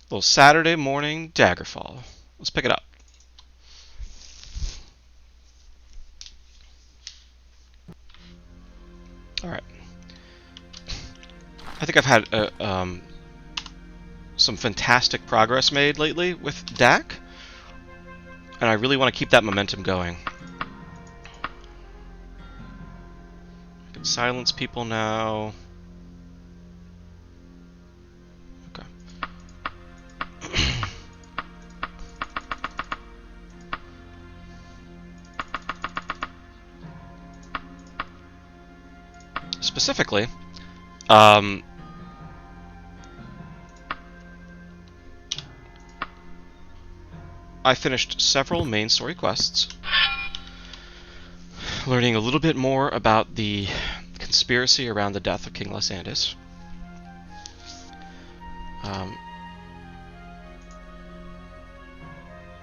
Little Saturday morning Daggerfall. Let's pick it up. Alright. I think I've had some fantastic progress made lately with Dak, and I really want to keep that momentum going. I can silence people now. Okay. Specifically, I finished several main story quests, learning a little bit more about the conspiracy around the death of King Lysander.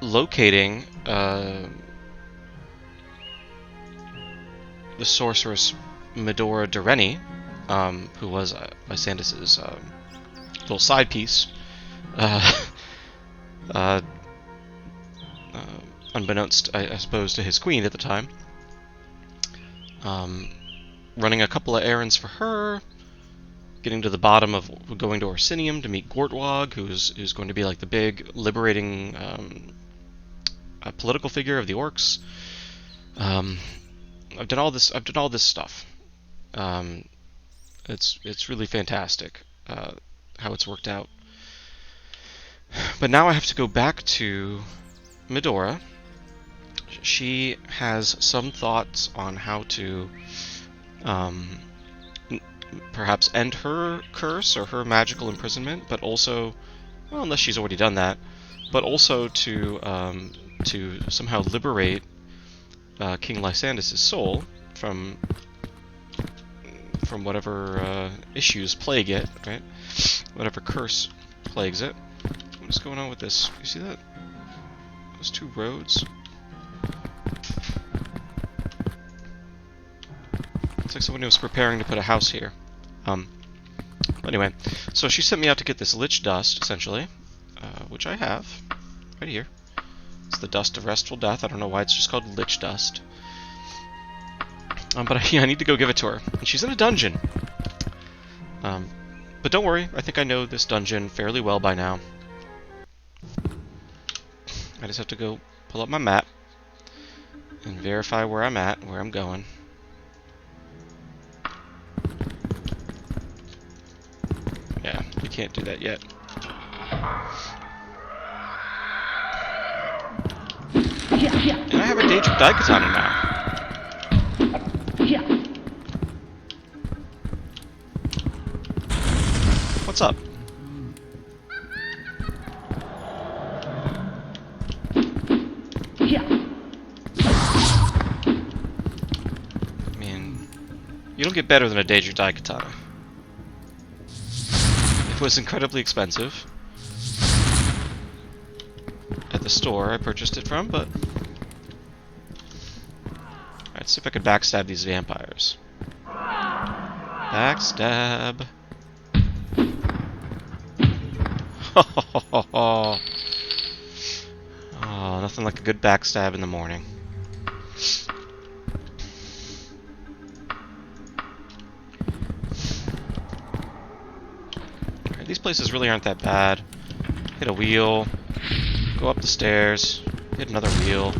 Locating the sorceress Medora Dureni, who was Lysanders' little side piece, unbeknownst, I suppose, to his queen at the time. Running a couple of errands for her, getting to the bottom of going to Orsinium to meet Gortwog, who's going to be like the big liberating political figure of the orcs. I've done all this stuff. It's really fantastic how it's worked out. But now I have to go back to Medora. She has some thoughts on how to perhaps end her curse or her magical imprisonment, but also, well, unless she's already done that, but also to somehow liberate King Lysanders' soul from whatever issues plague it, right? Whatever curse plagues it. What's going on with this? You see that? Those two roads? Looks like someone was preparing to put a house here. Anyway, so she sent me out to get this lich dust, essentially, which I have right here. It's the dust of restful death. I don't know why it's just called lich dust. But I need to go give it to her. And she's in a dungeon. But don't worry, I think I know this dungeon fairly well by now. I just have to go pull up my map and verify where I'm at, where I'm going. Yeah, we can't do that yet. And I have a Daedric Daikatana now. What's up? I mean, you don't get better than a Daedric Daikatana. It was incredibly expensive at the store I purchased it from, but... Alright, let's see if I can backstab these vampires. Backstab. Oh, nothing like a good backstab in the morning. Alright, these places really aren't that bad. Hit a wheel, go up the stairs, hit another wheel.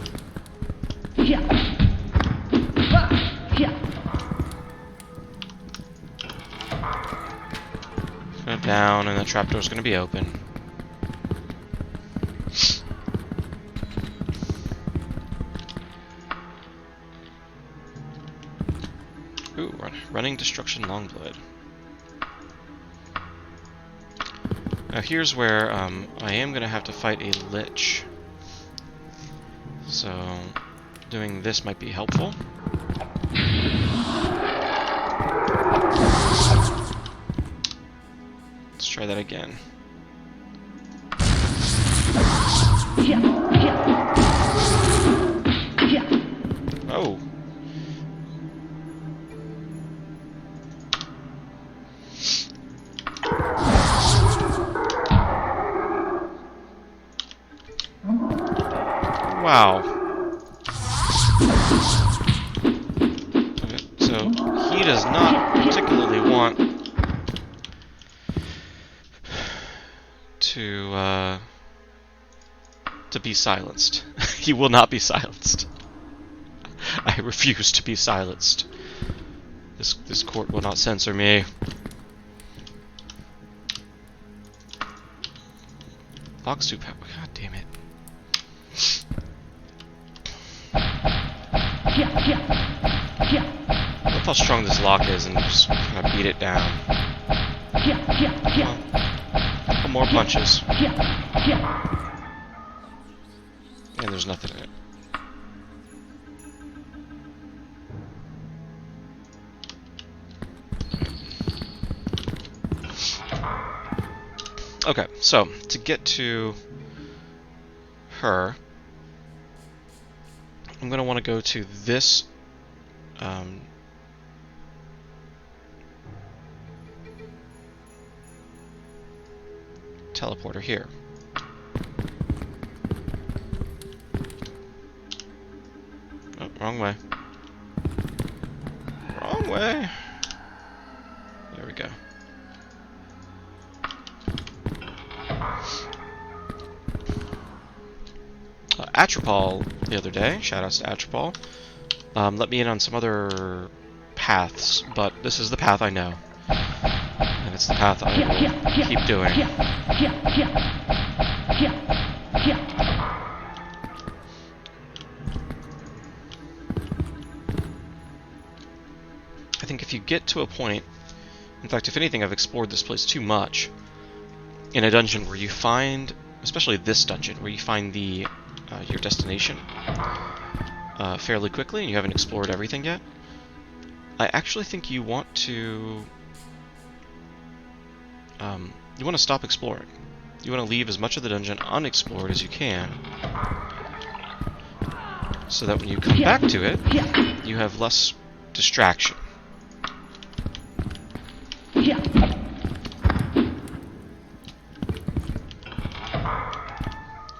Go down, and the trapdoor's gonna be open. Ooh, running destruction Longblood. Now here's where I am gonna have to fight a lich. So doing this might be helpful. Let's try that again. Oh. Wow. Okay, so he does not particularly want to be silenced. He will not be silenced. I refuse to be silenced. This court will not censor me. Lock's too powerful. God damn it. Look how strong this lock is and just kind of beat it down. Well, a couple more punches. And there's nothing in it. Okay, so to get to her, I'm going to want to go to this teleporter here. Oh, wrong way. Wrong way. There we go. Atropol the other day, shoutouts to Atropol, let me in on some other paths, but this is the path I know. And it's the path I will keep doing. I think if you get to a point, in fact, if anything, I've explored this place too much, in a dungeon where you find, especially this dungeon, where you find the your destination fairly quickly and you haven't explored everything yet, I actually think you want to stop exploring. You want to leave as much of the dungeon unexplored as you can, so that when you come back to it, you have less distraction.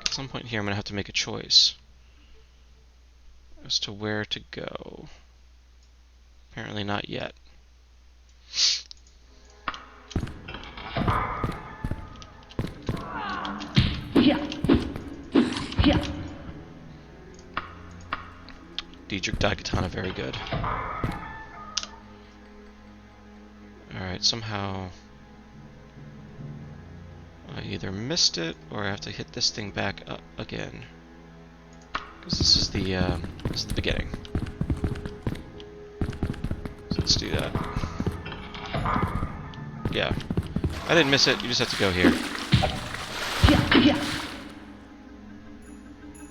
At some point here, I'm going to have to make a choice as to where to go. Apparently not yet. Daedric Daikatana, very good. Alright, somehow I either missed it or I have to hit this thing back up again. Because this is the beginning. So let's do that. Yeah. I didn't miss it, you just have to go here.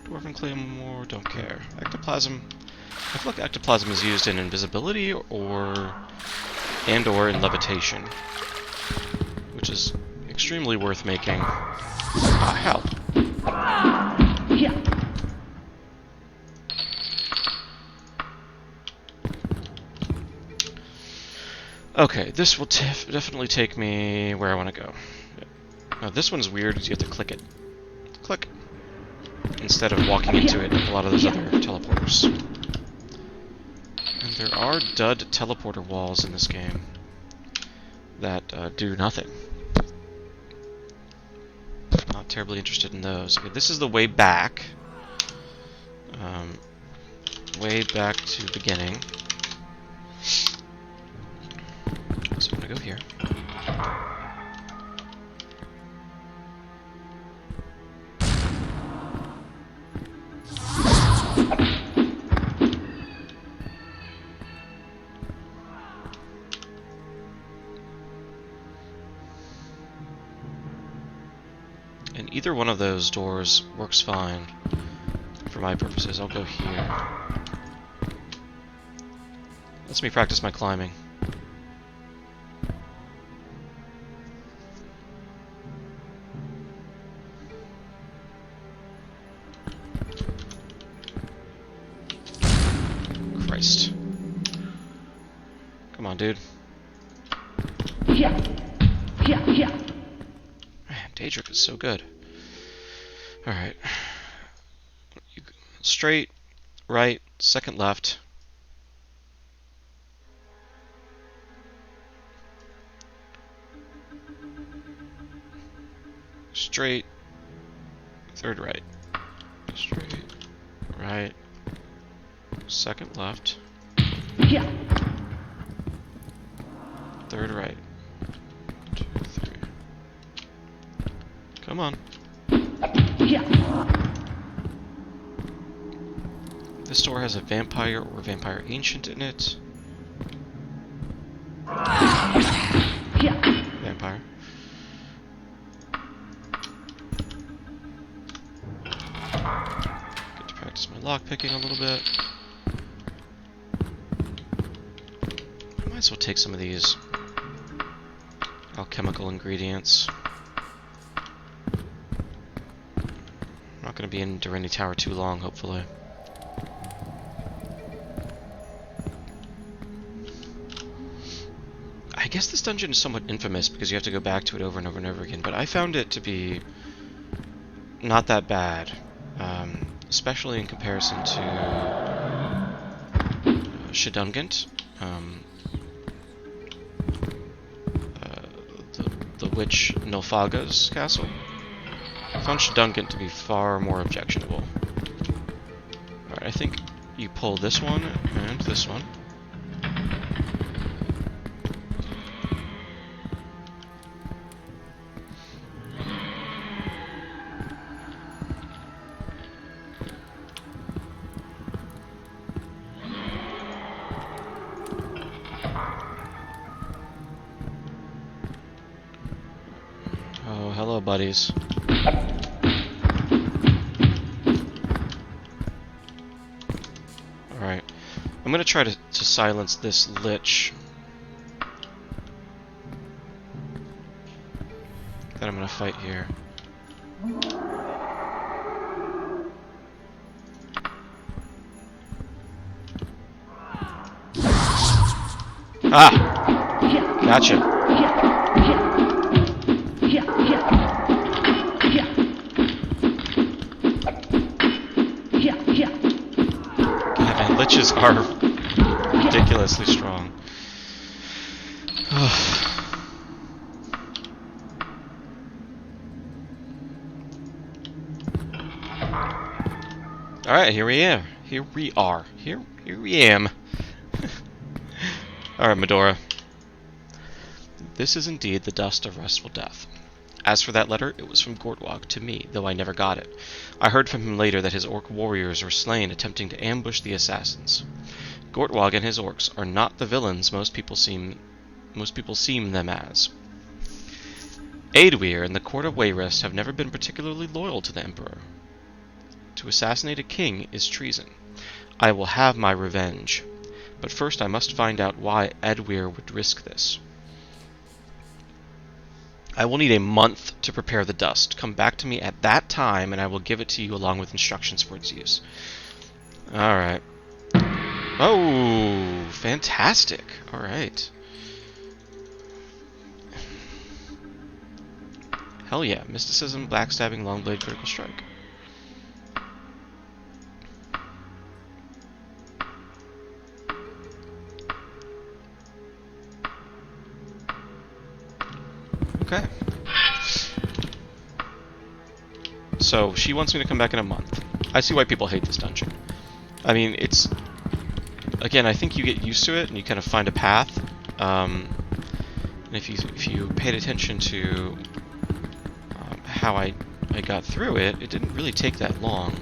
Dwarven Claymore, don't care. Ectoplasm. I feel like ectoplasm is used in invisibility or in levitation, which is extremely worth making. Ah, hell. Okay, this will definitely take me where I want to go. Now, this one's weird because you have to click it. Click. Instead of walking into it like a lot of those other teleporters. And there are dud teleporter walls in this game that do nothing. Not terribly interested in those. Okay, this is the way back. Way back to the beginning. So I'm gonna go here. And either one of those doors works fine for my purposes. I'll go here. Lets me practice my climbing. Christ. Come on, dude. Man, Daedric is so good. Alright. straight, right, second left. Straight, third right. Straight, right, second left. Third right. 2, 3. Come on. This door has a vampire or vampire ancient in it. Vampire. Get to practice my lockpicking a little bit. I might as well take some of these alchemical ingredients. I'm not going to be in Durrani Tower too long, hopefully. I guess this dungeon is somewhat infamous because you have to go back to it over and over and over again, but I found it to be not that bad, especially in comparison to Shadungant, the witch Nilfaga's castle. I found Shadungant to be far more objectionable. Alright, I think you pull this one and this one. Oh, hello, buddies. Alright. I'm gonna try to silence this lich. That I'm gonna fight here. Ah! Gotcha. Liches are ridiculously strong. Alright, here we are. Here we am. Alright, Medora. This is indeed the dust of restful death. As for that letter, it was from Gortwog to me, though I never got it. I heard from him later that his orc warriors were slain attempting to ambush the assassins. Gortwog and his orcs are not the villains most people seem them as. Aedwir and the court of Wayrest have never been particularly loyal to the Emperor. To assassinate a king is treason. I will have my revenge. But first I must find out why Aedwir would risk this. I will need a month to prepare the dust. Come back to me at that time, and I will give it to you along with instructions for its use. Alright. Oh, fantastic. Alright. Hell yeah. Mysticism, backstabbing, longblade, critical strike. Okay. So, she wants me to come back in a month. I see why people hate this dungeon. I mean, it's... Again, I think you get used to it, and you kind of find a path. And if you paid attention to how I got through it, it didn't really take that long.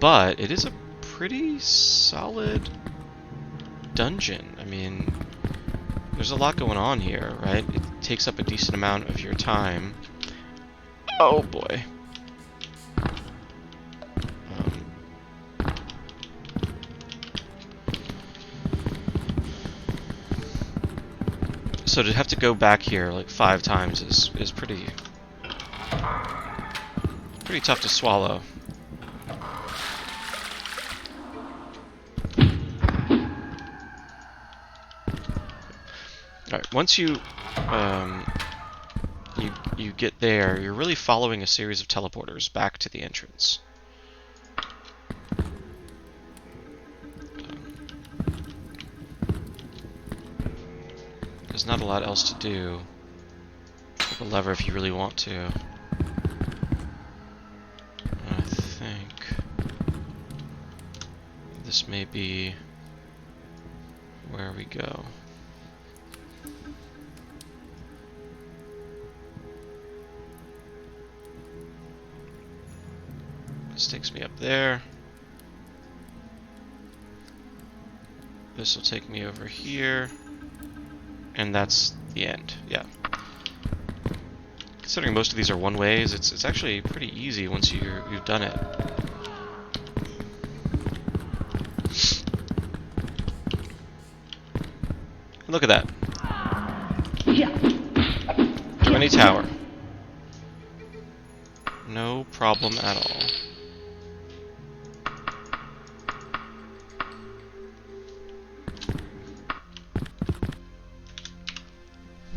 But it is a pretty solid dungeon. I mean... There's a lot going on here, right? It takes up a decent amount of your time. Oh boy. So to have to go back here like 5 times is pretty tough to swallow. Alright, once you get there, you're really following a series of teleporters back to the entrance. there's not a lot else to do. Flip a lever if you really want to. I think this may be where we go. This takes me up there. This will take me over here. And that's the end. Yeah. Considering most of these are one-ways, it's actually pretty easy once you've done it. Look at that. 20 tower. No problem at all.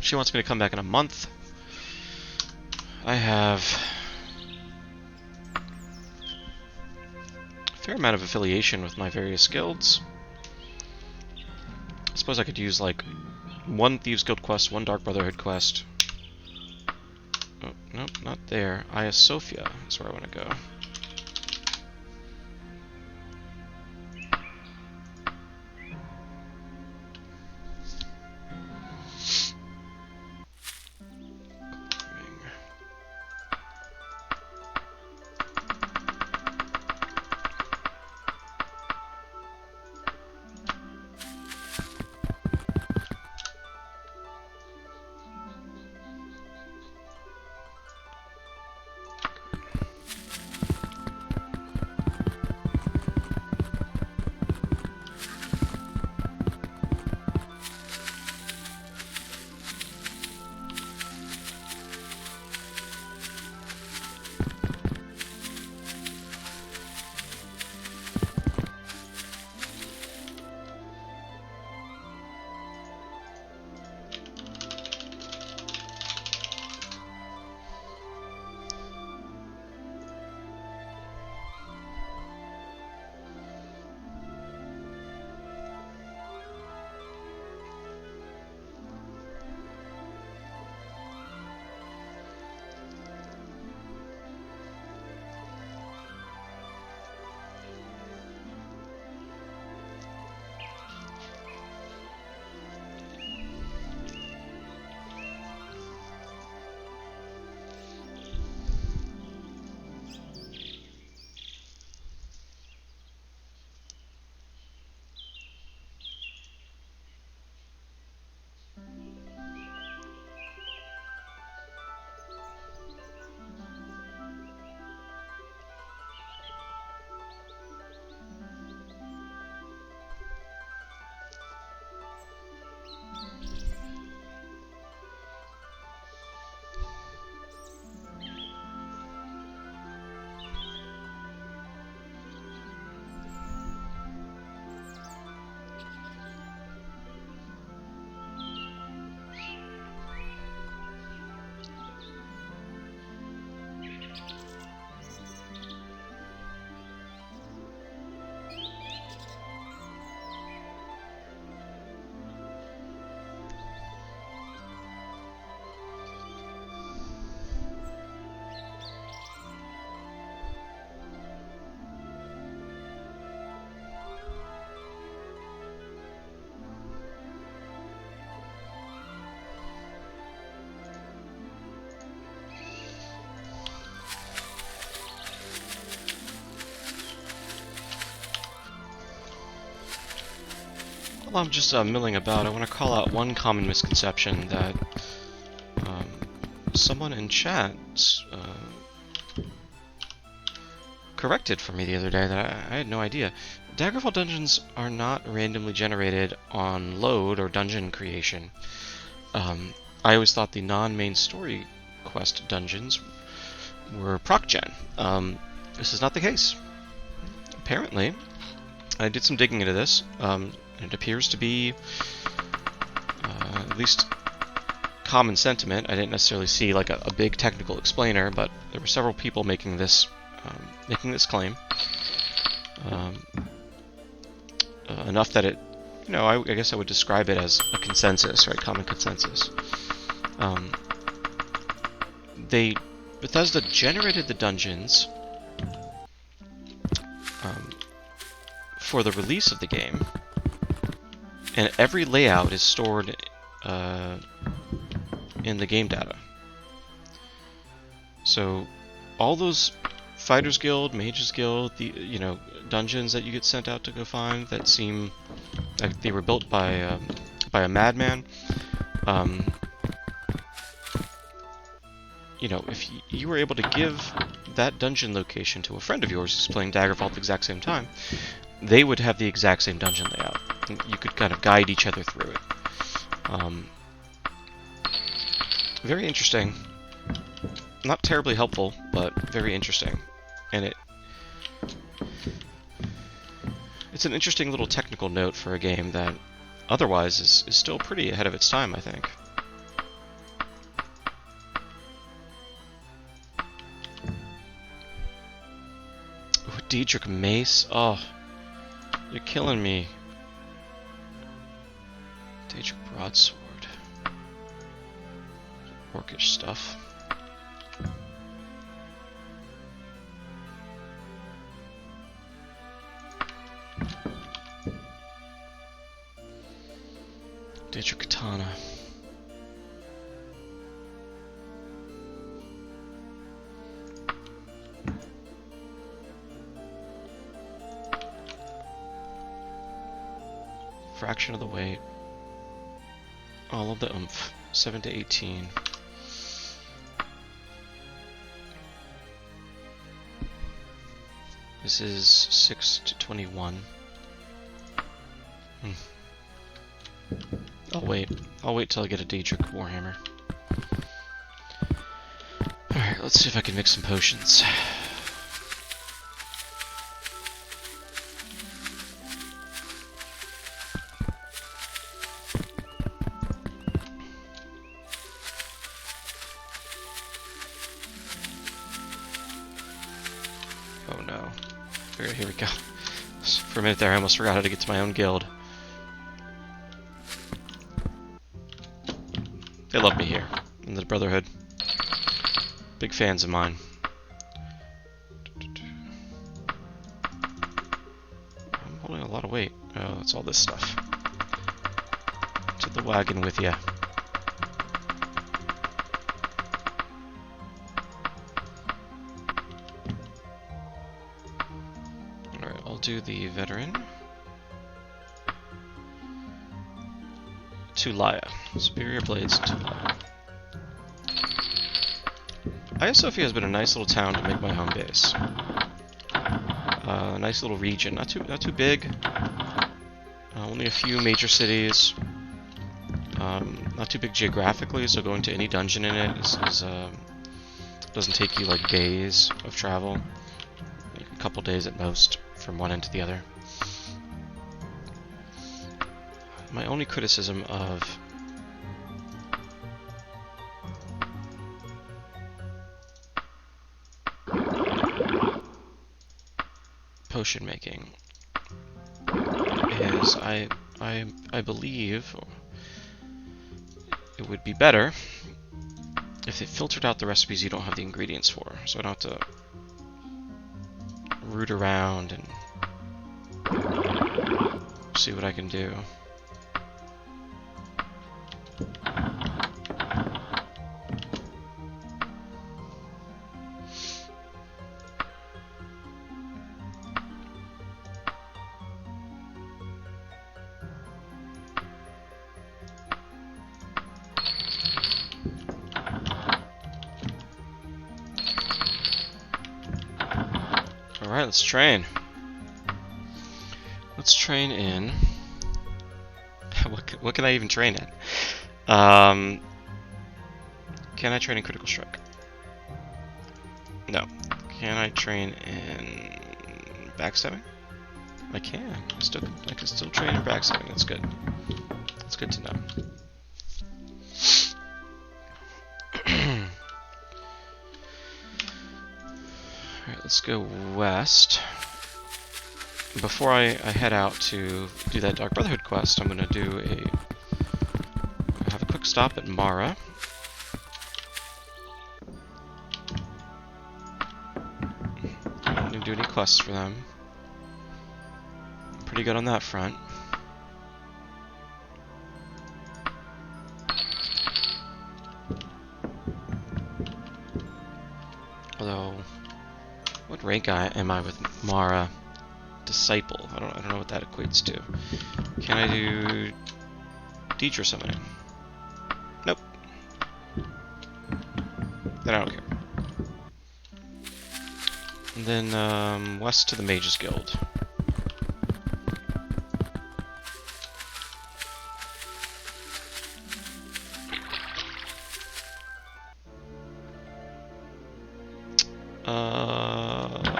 She wants me to come back in a month. I have a fair amount of affiliation with my various guilds. I suppose I could use like one Thieves Guild quest, one Dark Brotherhood quest. Oh, nope, not there. Hagia Sophia is where I want to go. While I'm just milling about, I want to call out one common misconception that someone in chat corrected for me the other day that I had no idea. Daggerfall dungeons are not randomly generated on load or dungeon creation. I always thought the non-main story quest dungeons were proc-gen. This is not the case. Apparently, I did some digging into this. It appears to be at least common sentiment. I didn't necessarily see like a big technical explainer, but there were several people making this claim. Enough that it know, I guess I would describe it as a consensus, right? Common consensus. Bethesda generated the dungeons for the release of the game, and every layout is stored in the game data. So all those Fighters Guild, Mages Guild, the dungeons that you get sent out to go find that seem like they were built by a madman. If you were able to give that dungeon location to a friend of yours who's playing Daggerfall at the exact same time, they would have the exact same dungeon layout. And you could kind of guide each other through it. Very interesting. Not terribly helpful, but very interesting. And it's an interesting little technical note for a game that otherwise is still pretty ahead of its time, I think. Ooh, Daedric Mace. Oh, you're killing me. Daedric Broadsword. Orcish stuff. Daedric Katana. Fraction of the weight. All of the oomph. 7 to 18. This is 6 to 21. I'll wait till I get a Daedric Warhammer. Alright, let's see if I can mix some potions. Oh no. Here we go. For a minute there I almost forgot how to get to my own guild. They love me here, in the Brotherhood. Big fans of mine. I'm holding a lot of weight. Oh, that's all this stuff. To the wagon with ya. Alright, I'll do the veteran. Tulaya. Superior Blades, Tulaya. Hagia Sophia has been a nice little town to make my home base. A nice little region, not too big. Only a few major cities. Not too big geographically, so going to any dungeon in it doesn't take you like days of travel. Like a couple days at most from one end to the other. My only criticism of potion making is I believe it would be better if they filtered out the recipes you don't have the ingredients for, so I don't have to root around and see what I can do. Alright, let's train. Let's train in... what can I even train in? Can I train in Critical Strike? No. Can I train in backstabbing? I can. I can still train in backstabbing. That's good. That's good to know. Alright, let's go west. before I head out to do that Dark Brotherhood quest, I'm going to have a quick stop at Mara. I didn't do any quests for them. Pretty good on that front. Although, what rank am I with Mara? Disciple. I don't know what that equates to. Can I do Daedric summoning? Nope. Then I don't care. And then west to the Mages Guild.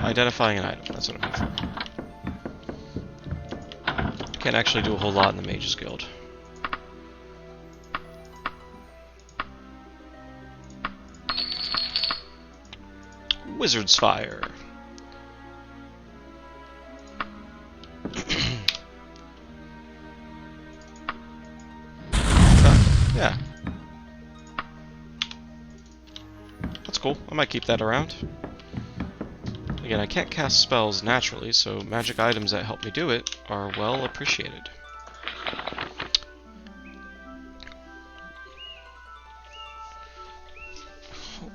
Identifying an item. That's what I'm looking for. Can't actually do a whole lot in the Mages Guild. Wizard's Fire. Yeah. That's cool. I might keep that around. Again, I can't cast spells naturally, so magic items that help me do it are well appreciated.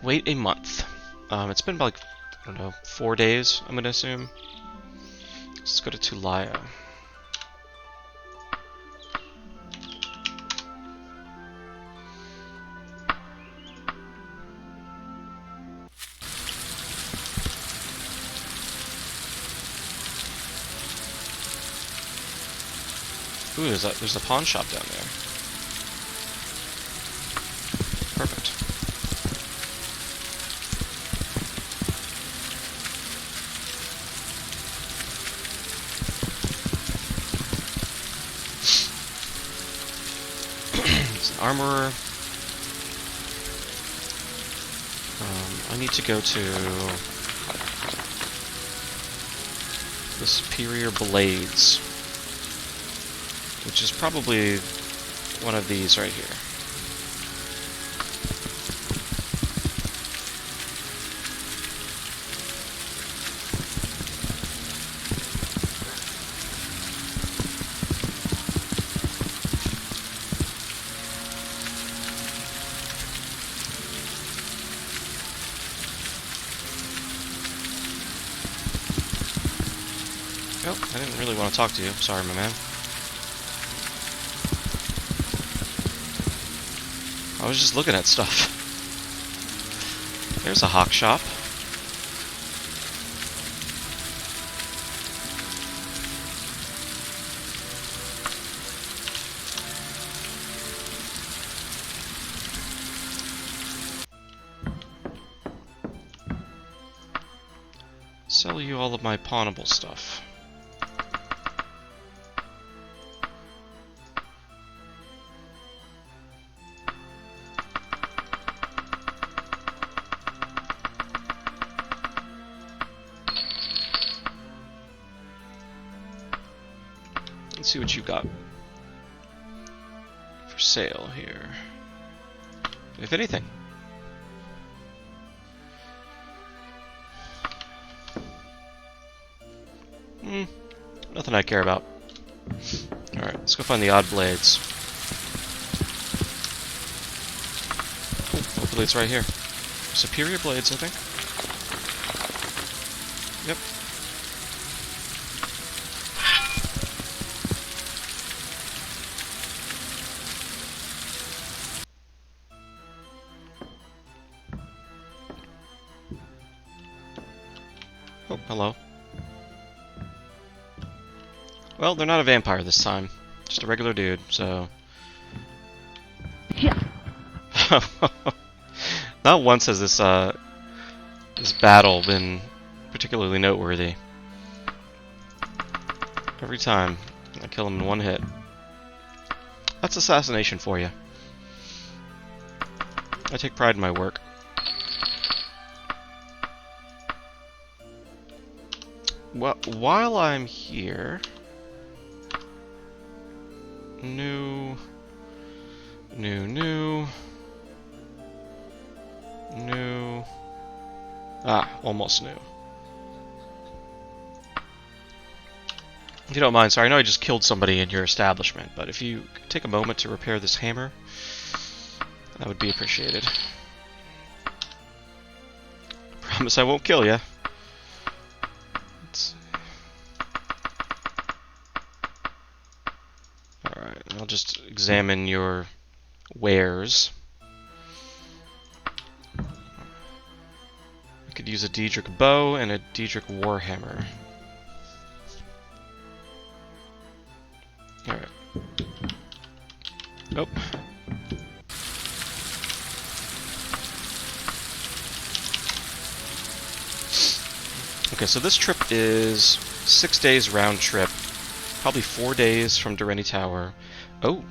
Wait a month. It's been like, I don't know, 4 days, I'm gonna assume. Let's go to Tulaya. Ooh, there's a pawn shop down there. Perfect. It's an armorer. I need to go to the Superior Blades, which is probably one of these right here. Oh, I didn't really want to talk to you. Sorry, my man. I was just looking at stuff. There's a hawk shop. Sell you all of my pawnable stuff. Let's see what you got for sale here, if anything. Nothing I care about. Alright, let's go find the odd blades. Oh, hopefully it's right here. Superior Blades, I think. Yep. Oh, hello. Well, they're not a vampire this time. Just a regular dude, so... Yeah. Not once has this battle been particularly noteworthy. Every time, I kill him in one hit. That's assassination for you. I take pride in my work. well, while I'm here, new. Almost new. If you don't mind, sorry, I know I just killed somebody in your establishment, but if you could take a moment to repair this hammer, that would be appreciated. Promise I won't kill you. Alright, I'll just examine your wares. I could use a Daedric bow and a Daedric war hammer. Alright. Oh. Okay, so this trip is 6 days round trip. Probably 4 days from Durrani Tower. Oh.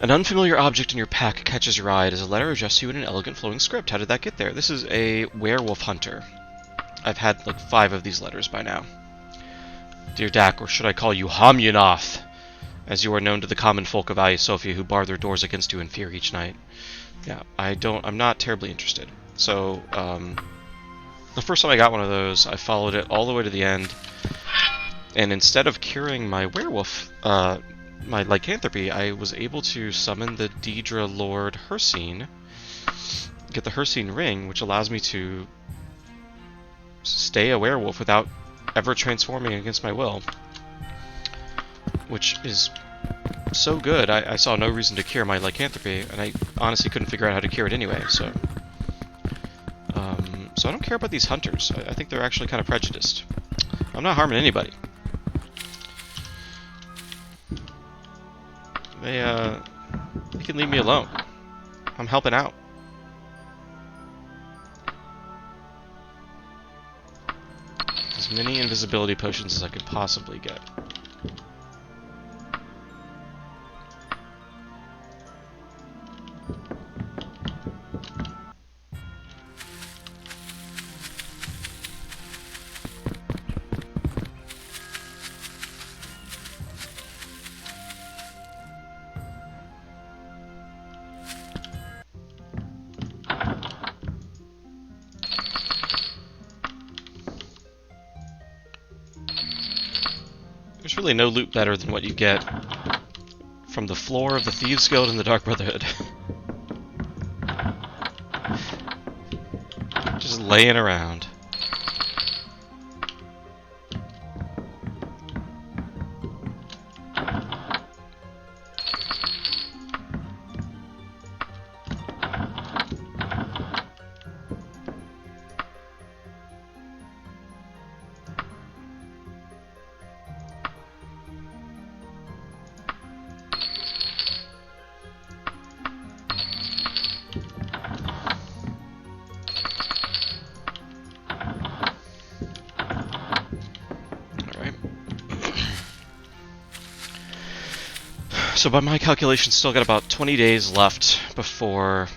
An unfamiliar object in your pack catches your eye. It is a letter addressed to you in an elegant flowing script. How did that get there? This is a werewolf hunter. I've had like 5 of these letters by now. Dear Dak, or should I call you Hamyunoth, as you are known to the common folk of Hagia Sophia who bar their doors against you in fear each night. Yeah, I'm not terribly interested. So, the first time I got one of those, I followed it all the way to the end, and instead of curing my werewolf, my lycanthropy, I was able to summon the Daedra Lord Hircine, get the Hircine ring, which allows me to stay a werewolf without ever transforming against my will. Which is so good, I saw no reason to cure my lycanthropy, and I honestly couldn't figure out how to cure it anyway, so... So I don't care about these hunters. I think they're actually kind of prejudiced. I'm not harming anybody. They can leave me alone. I'm helping out. As many invisibility potions as I could possibly get. There's really no loot better than what you get from the floor of the Thieves Guild and the Dark Brotherhood. Just laying around. So by my calculations, still got about 20 days left before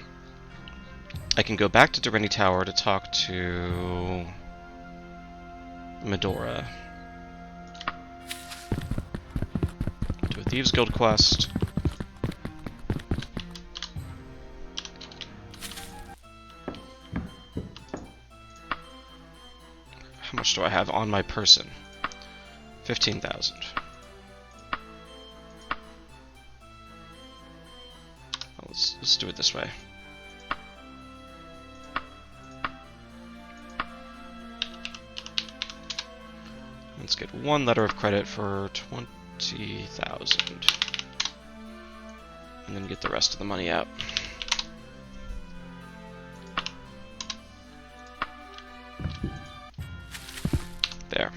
I can go back to Durrani Tower to talk to Medora. Do a Thieves Guild quest. How much do I have on my person? 15,000. Let's do it this way. Let's get 1 letter of credit for 20,000. And then get the rest of the money out. There.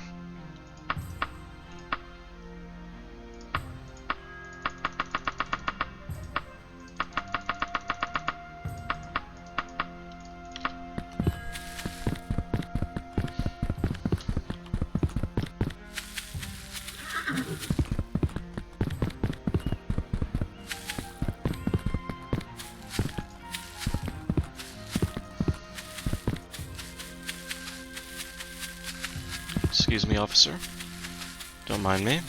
Excuse me, officer. Don't mind me.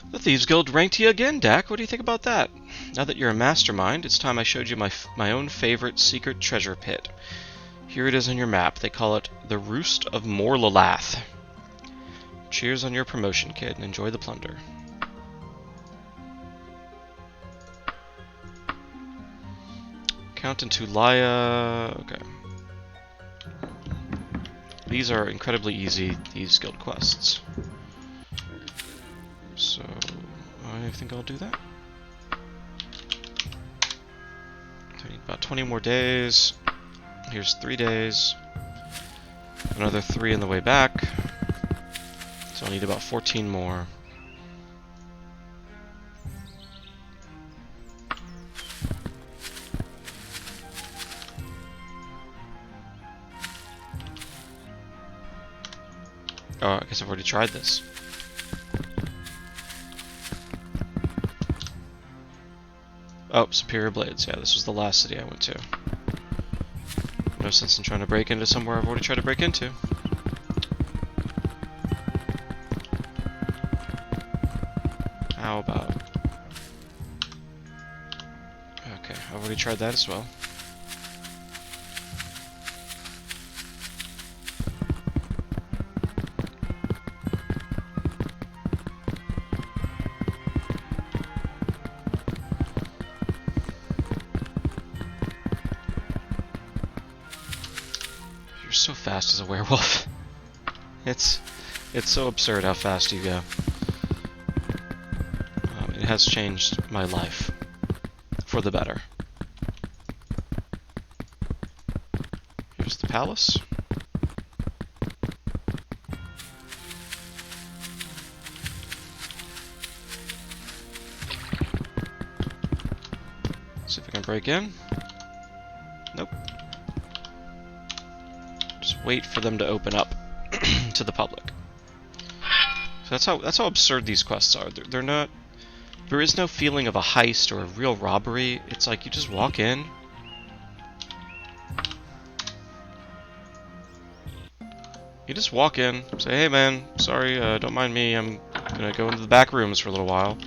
The Thieves Guild ranked you again, Dak. What do you think about that? Now that you're a mastermind, it's time I showed you my own favorite secret treasure pit. Here it is on your map. They call it the Roost of Morlalath. Cheers on your promotion, kid, and enjoy the plunder. Count into Laya... Okay. These are incredibly easy Thieves Guild quests. So, I think I'll do that. I need about 20 more days. Here's 3 days. Another 3 on the way back. So I'll need about 14 more. Oh, I guess I've already tried this. Oh, Superior Blades. Yeah, this was the last city I went to. No sense in trying to break into somewhere I've already tried to break into. How about... Okay, I've already tried that as well. You're so fast as a werewolf. It's so absurd how fast you go. It has changed my life for the better. Here's the palace. See if I can break in. Nope. Just wait for them to open up to the public. So that's how absurd these quests are. They're not. There is no feeling of a heist or a real robbery. It's like you just walk in. You just walk in, say, "Hey man, sorry, don't mind me. I'm gonna go into the back rooms for a little while."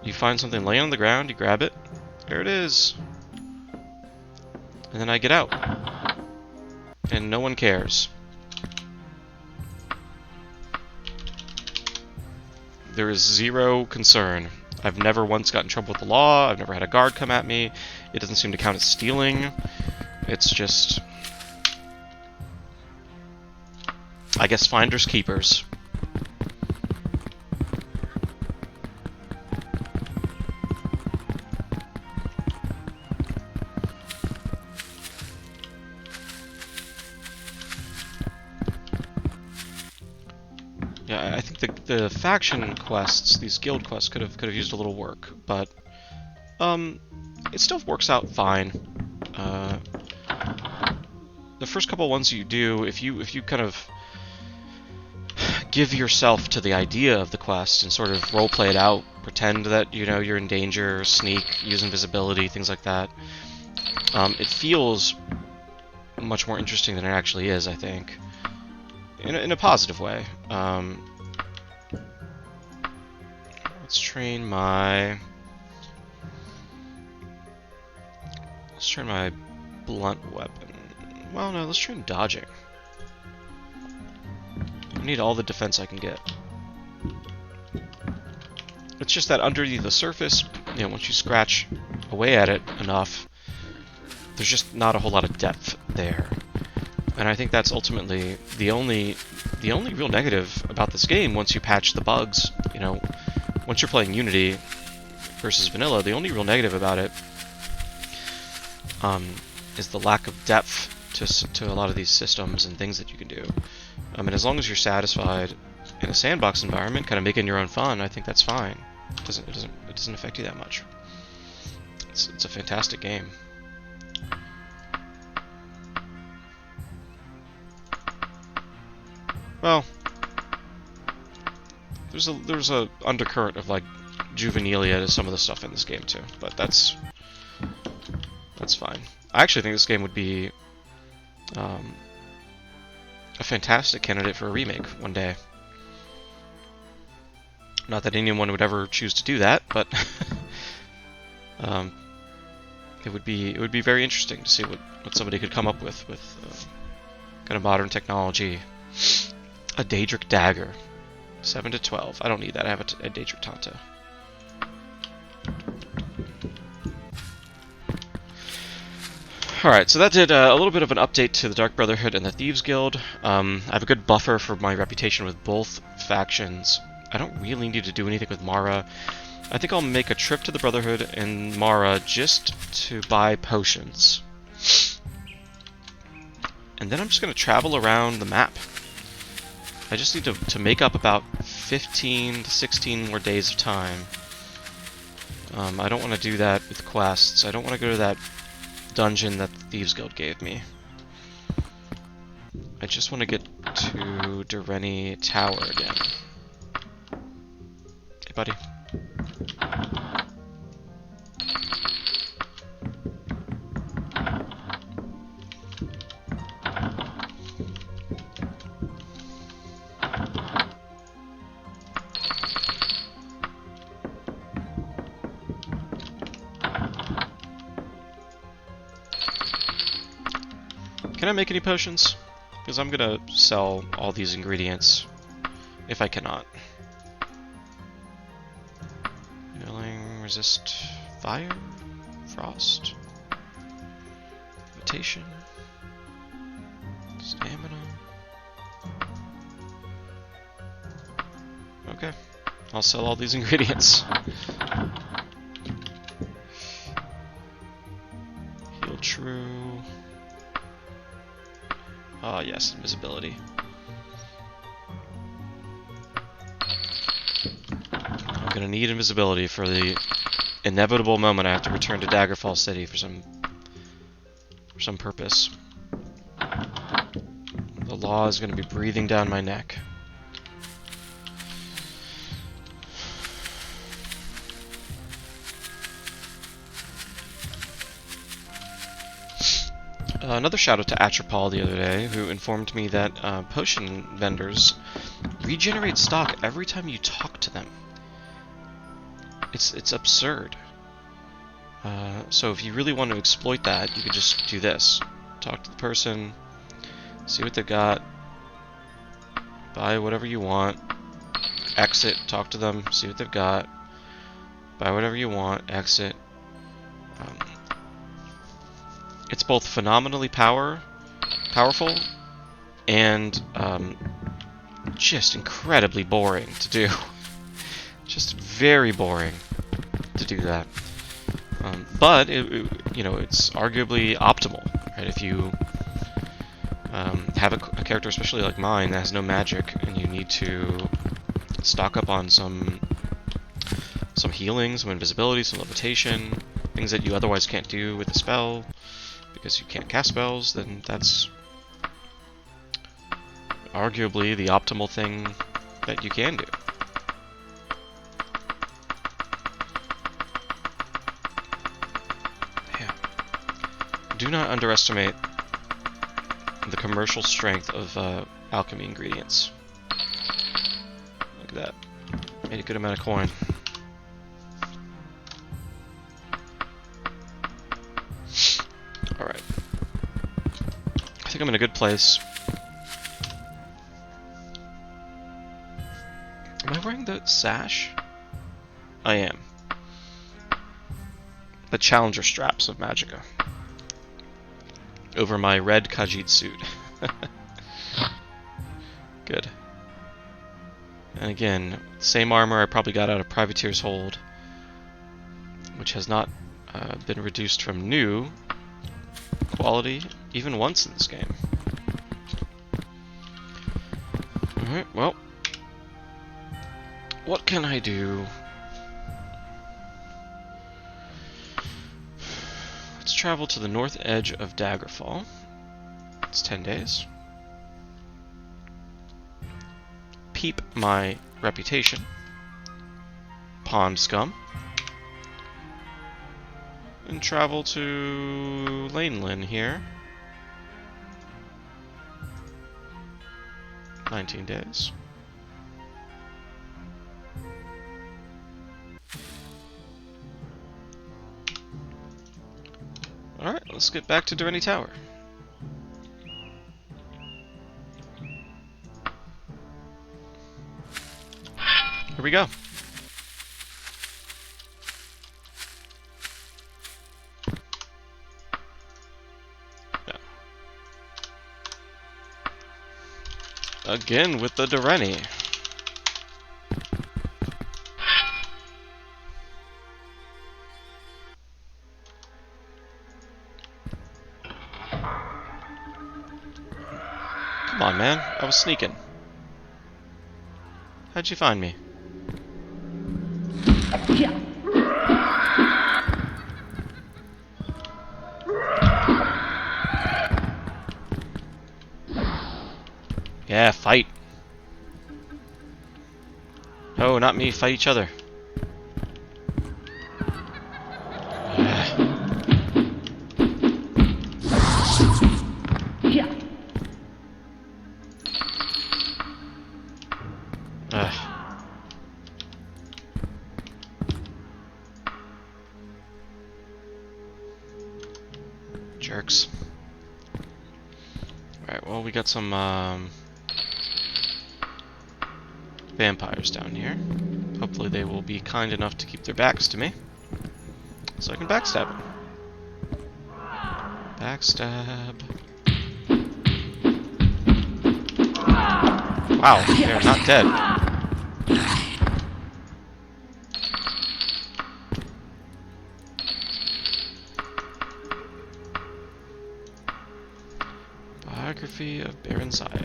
You find something laying on the ground, you grab it. There it is. And then I get out. And no one cares. There is zero concern. I've never once got in trouble with the law. I've never had a guard come at me. It doesn't seem to count as stealing. It's just... I guess finders keepers. Yeah, I think the faction quests, these guild quests, could have used a little work, but it still works out fine. The first couple ones you do, if you kind of give yourself to the idea of the quest and sort of roleplay it out, pretend that you're in danger, sneak, use invisibility, things like that, it feels much more interesting than it actually is, I think. In a positive way. Let's train my blunt weapon. Well, no, let's train dodging. I need all the defense I can get. It's just that underneath the surface, once you scratch away at it enough, there's just not a whole lot of depth there. And I think that's ultimately the only real negative about this game once you patch the bugs. Once you're playing Unity versus Vanilla, the only real negative about it is the lack of depth to a lot of these systems and things that you can do. And as long as you're satisfied in a sandbox environment, kind of making your own fun, I think that's fine. It doesn't affect you that much. It's a fantastic game. well, there's a undercurrent of like juvenilia to some of the stuff in this game too, but that's fine. I actually think this game would be a fantastic candidate for a remake one day. Not that anyone would ever choose to do that, but it would be very interesting to see what somebody could come up with kind of modern technology. A Daedric dagger, 7 to 12. I don't need that. I have a Daedric Tanto. Alright, so that did a little bit of an update to the Dark Brotherhood and the Thieves Guild. I have a good buffer for my reputation with both factions. I don't really need to do anything with Mara. I think I'll make a trip to the Brotherhood and Mara just to buy potions. And then I'm just going to travel around the map. I just need to make up about 15 to 16 more days of time. I don't want to do that with quests. I don't want to go to that dungeon that the Thieves Guild gave me. I just want to get to Dureni Tower again. Hey, buddy. Can I make any potions? Because I'm gonna sell all these ingredients, if I cannot. Healing, resist fire, frost, mutation, stamina. Okay, I'll sell all these ingredients. Heal true. Ah, yes, invisibility. I'm gonna need invisibility for the inevitable moment I have to return to Daggerfall City for some purpose. The law is gonna be breathing down my neck. Another shout out to Atropal the other day, who informed me that potion vendors regenerate stock every time you talk to them. It's absurd. So if you really want to exploit that, you could just do this. Talk to the person, see what they've got, buy whatever you want, exit, talk to them, see what they've got, buy whatever you want, exit. It's both phenomenally powerful and just incredibly boring to do. Just very boring to do that. But you know, it's arguably optimal, right? If you have a character, especially like mine, that has no magic, and you need to stock up on some healing, some invisibility, some levitation, things that you otherwise can't do with a spell, because you can't cast spells, then that's arguably the optimal thing that you can do. Yeah. Do not underestimate the commercial strength of alchemy ingredients. Look at that. Made a good amount of coin. Alright. I think I'm in a good place. Am I wearing the sash? I am. The challenger straps of Magicka. Over my red Khajiit suit. Good. And again, same armor I probably got out of Privateer's Hold, which has not been reduced from new quality even once in this game. Alright, well, what can I do? Let's travel to the north edge of Daggerfall. It's 10 days. peep my reputation. Pond scum. And travel to Lanelin here. 19 days. Alright, let's get back to Durrani Tower. Here we go. Yeah. Again with the Durrani. Come on, man. I was sneaking. How'd you find me? Yeah, fight. Oh, not me. Fight each other. Jerks. Alright, well, we got some vampires down here. Hopefully they will be kind enough to keep their backs to me, so I can backstab them. Backstab. Wow, they're not dead. Biography of Baron Zaya.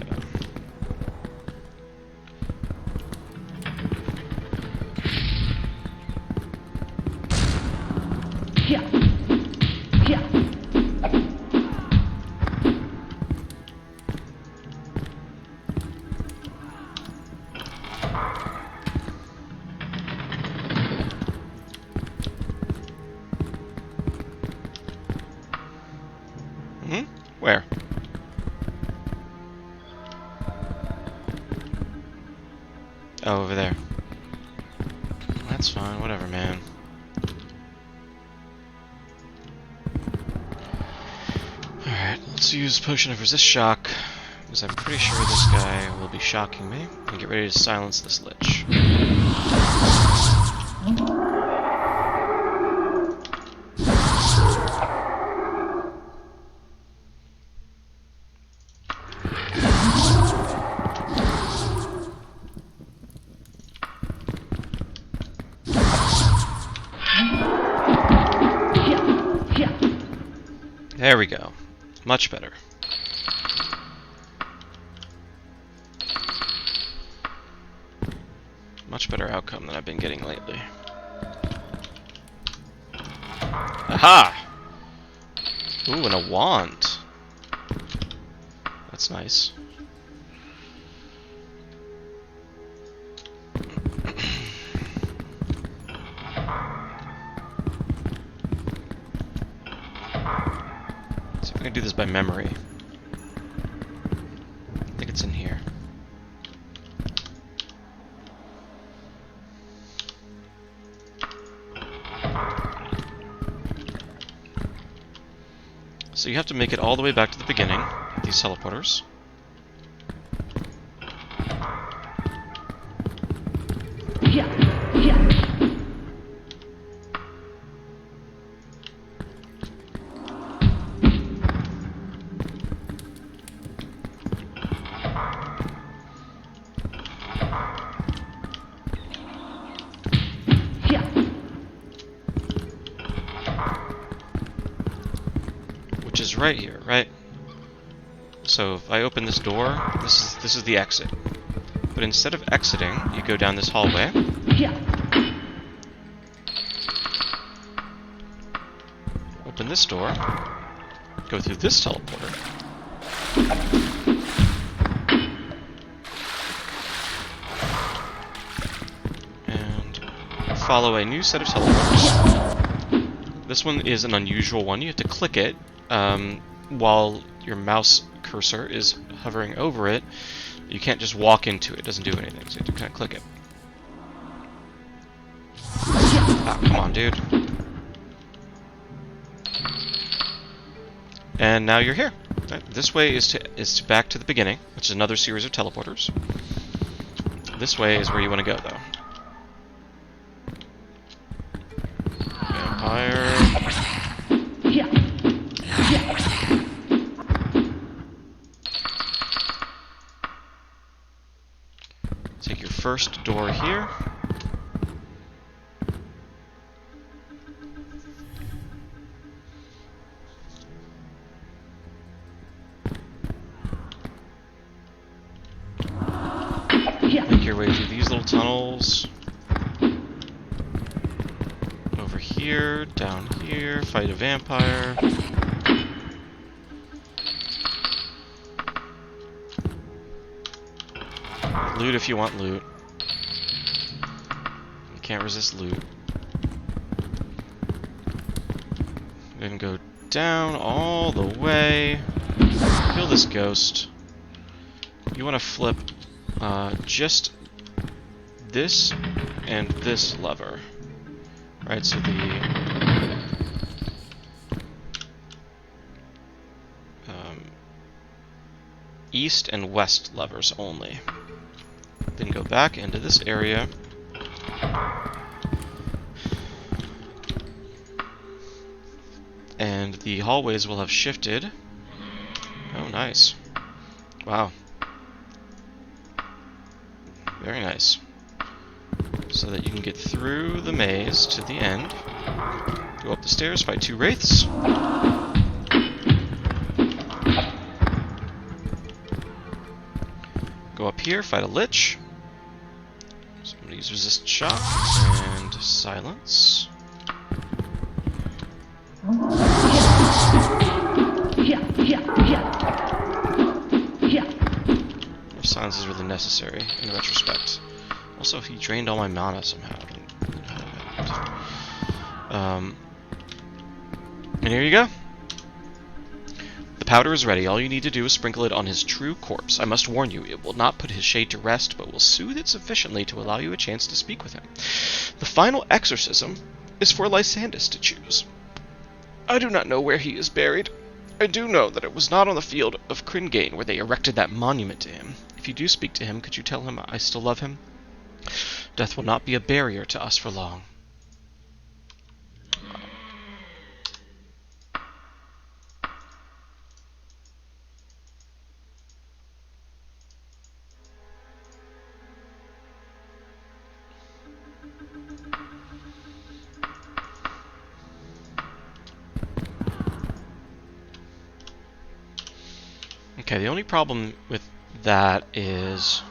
Where? Oh, over there. That's fine, whatever, man. Alright, let's use Potion of Resist Shock, because I'm pretty sure this guy will be shocking me, and get ready to silence this lich. There we go. Much better. Much better outcome than I've been getting lately. Aha! Ooh, and a wand. That's nice. I'm gonna do this by memory. I think it's in here. So you have to make it all the way back to the beginning with these teleporters. Which is right here, right? So if I open this door, this is the exit. But instead of exiting, you go down this hallway. Open this door. Go through this teleporter. follow a new set of teleporters. This one is an unusual one. You have to click it while your mouse cursor is hovering over it. You can't just walk into it. It doesn't do anything, so you have to kind of click it. Ah, come on, dude. And now you're here. Right. This way is to back to the beginning, which is another series of teleporters. This way is where you want to go, though. Vampire. Take your first door here. Make your way through these little tunnels. Over here, down here, fight a vampire. Loot if you want loot. You can't resist loot. Then go down all the way. Kill this ghost. You want to flip just this and this lever. Right, so the east and west levers only. Then go back into this area. And the hallways will have shifted. Oh, nice. Wow. Very nice. So that you can get through the maze to the end. Go up the stairs, fight 2 wraiths. Go up here, fight a lich. So I'm going to use resist shock and silence. If silence is really necessary in retrospect. Also, he drained all my mana somehow. And here you go. The powder is ready. All you need to do is sprinkle it on his true corpse. I must warn you, it will not put his shade to rest, but will soothe it sufficiently to allow you a chance to speak with him. The final exorcism is for Lysander to choose. I do not know where he is buried. I do know that it was not on the field of Cringane where they erected that monument to him. If you do speak to him, could you tell him I still love him? Death will not be a barrier to us for long. Okay, the only problem with that is...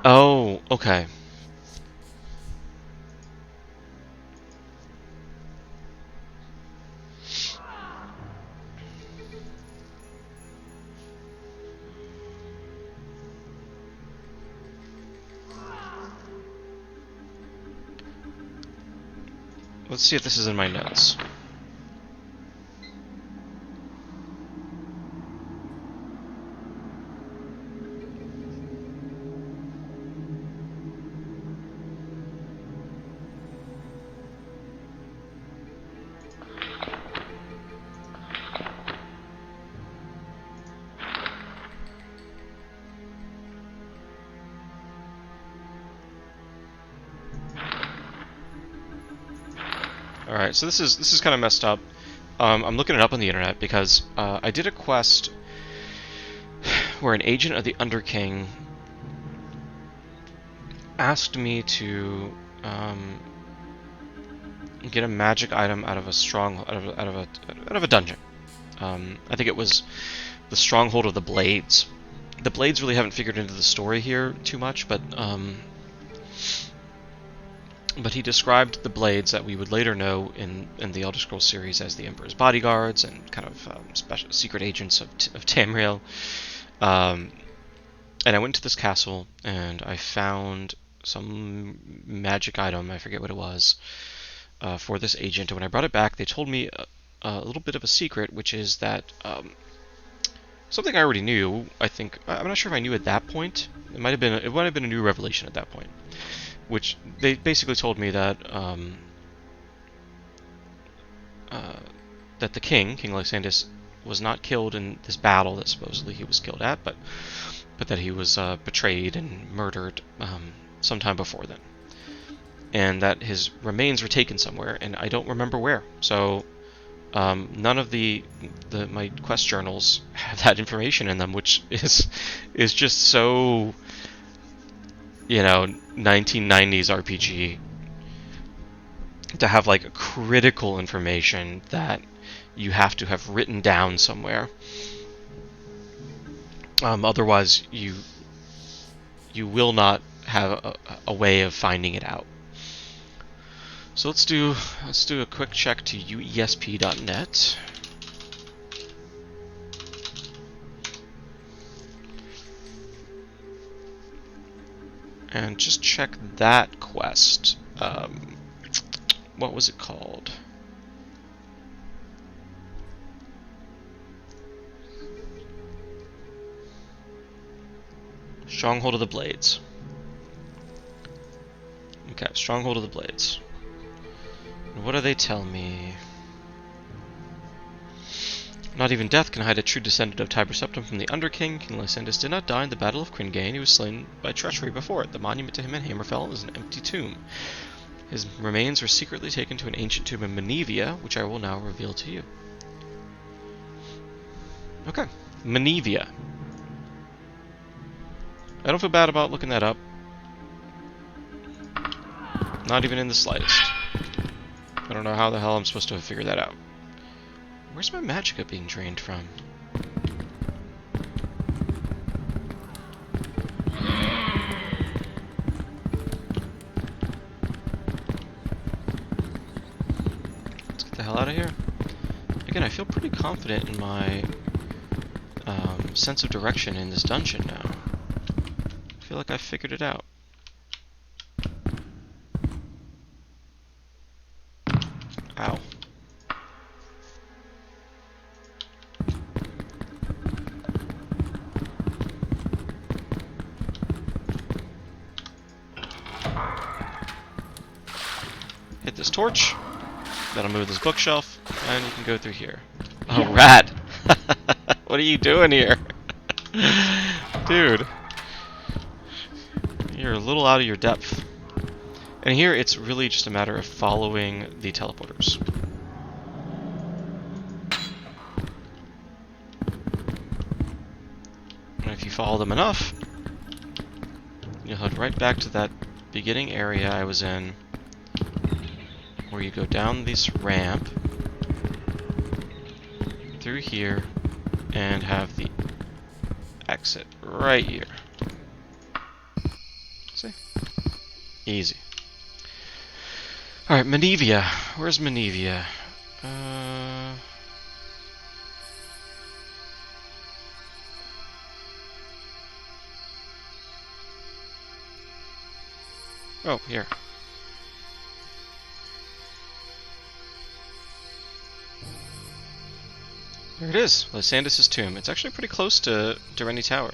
Oh, okay. Let's see if this is in my notes. Alright, so this is kind of messed up. I'm looking it up on the internet because I did a quest where an agent of the Underking asked me to get a magic item out of a out of a dungeon. I think it was the Stronghold of the Blades. The Blades really haven't figured into the story here too much, but he described the Blades that we would later know in the Elder Scrolls series as the Emperor's bodyguards and kind of special secret agents of Tamriel. And I went to this castle and I found some magic item, I forget what it was, for this agent. And when I brought it back, they told me a little bit of a secret, which is that something I already knew. I think I'm not sure if I knew at that point. It might have been a new revelation at that point, which they basically told me that that the King Lysander, was not killed in this battle that supposedly he was killed at, but that he was betrayed and murdered sometime before then, and that his remains were taken somewhere, and I don't remember where. So none of my quest journals have that information in them, which is just so, 1990s RPG to have like critical information that you have to have written down somewhere. Otherwise, you will not have a way of finding it out. So let's do a quick check to uesp.net. And just check that quest. What was it called? Stronghold of the Blades. Okay, Stronghold of the Blades. And what do they tell me? Not even death can hide a true descendant of Tiber Septim from the Underking. King Lysander did not die in the Battle of Cringane. He was slain by treachery before it. The monument to him in Hammerfell is an empty tomb. His remains were secretly taken to an ancient tomb in Menevia, which I will now reveal to you. Okay, Menevia. I don't feel bad about looking that up. Not even in the slightest. I don't know how the hell I'm supposed to have figured that out. Where's my magicka being drained from? Let's get the hell out of here. Again, I feel pretty confident in my sense of direction in this dungeon now. I feel like I figured it out. Ow. Hit this torch. That'll move this bookshelf, and you can go through here. Oh, rat! What are you doing here? Dude. You're a little out of your depth. And here it's really just a matter of following the teleporters. And if you follow them enough, you'll head right back to that beginning area I was in, where you go down this ramp through here and have the exit right here. See? Easy. Alright, Menevia. Where's Menevia? Oh, here. There it is, Lysandis' tomb. It's actually pretty close to Durrani Tower.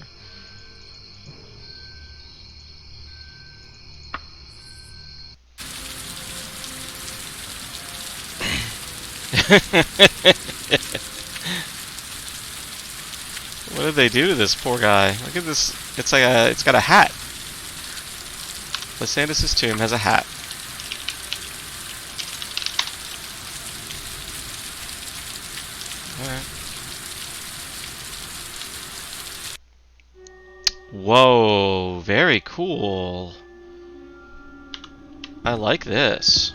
What did they do to this poor guy? Look at this. It's like it's got a hat. Lysandis' tomb has a hat. Alright. Whoa, very cool. I like this.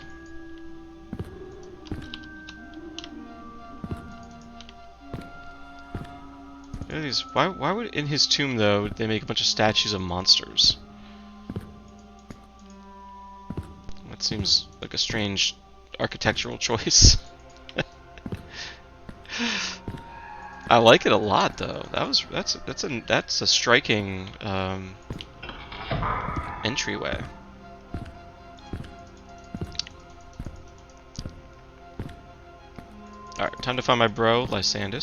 Why would in his tomb though they make a bunch of statues of monsters? That seems like a strange architectural choice. I like it a lot though. That's a striking entryway. Alright, time to find my bro, Lysander.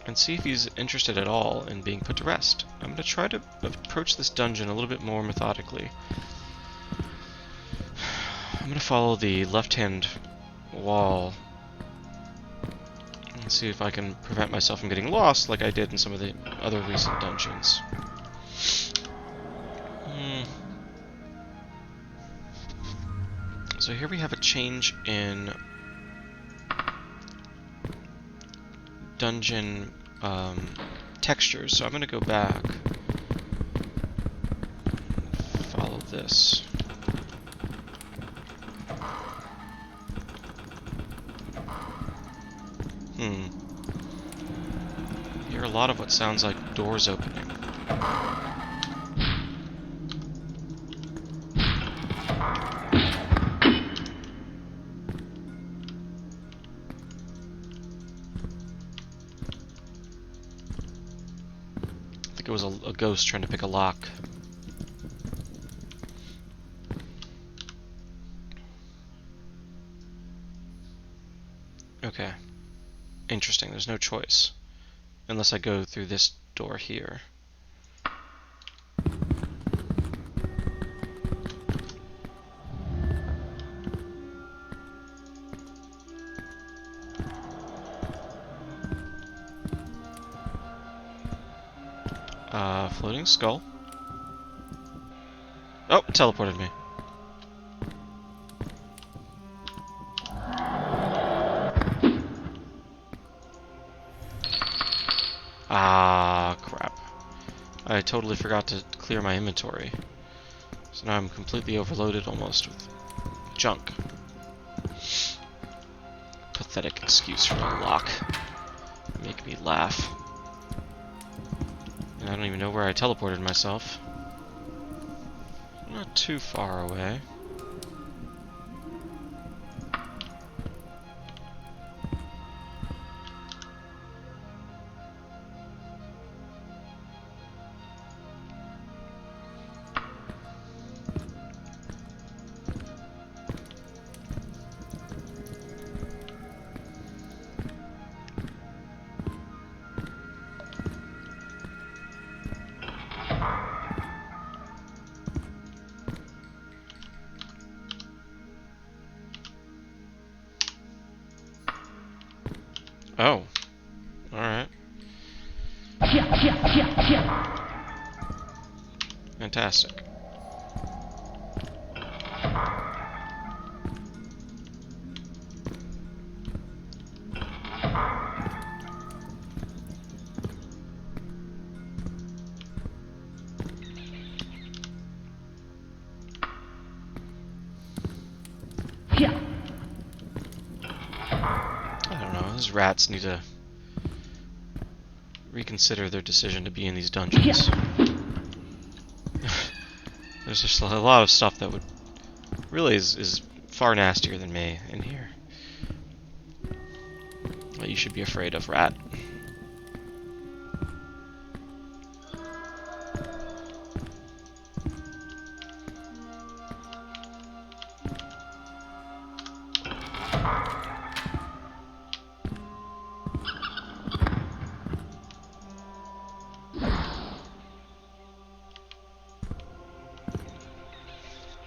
And see if he's interested at all in being put to rest. I'm going to try to approach this dungeon a little bit more methodically. I'm going to follow the left-hand wall and see if I can prevent myself from getting lost like I did in some of the other recent dungeons. So here we have a change in dungeon textures, so I'm going to go back, follow this. Hear a lot of what sounds like doors opening. It was a ghost trying to pick a lock. Okay. Interesting, there's no choice. Unless I go through this door here. Floating skull. Oh, it teleported me. Ah, crap. I totally forgot to clear my inventory. So now I'm completely overloaded almost with junk. Pathetic excuse for a lock. Make me laugh. And I don't even know where I teleported myself. Not too far away. Oh. Alright. Fantastic. These rats need to reconsider their decision to be in these dungeons. There's just a lot of stuff that would really is far nastier than me in here. That you should be afraid of, rat.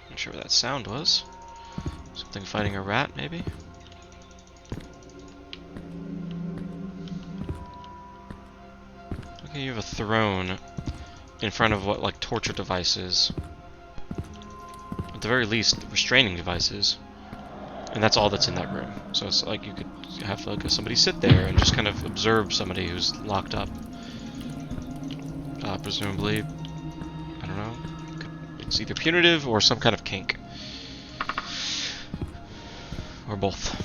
Not sure what that sound was. Something fighting a rat, maybe? Okay, you have a throne in front of what, like, torture devices. At the very least, restraining devices. And that's all that's in that room. So it's like you could have like somebody sit there and just kind of observe somebody who's locked up. Presumably, I don't It's either punitive or some kind of kink. Or both.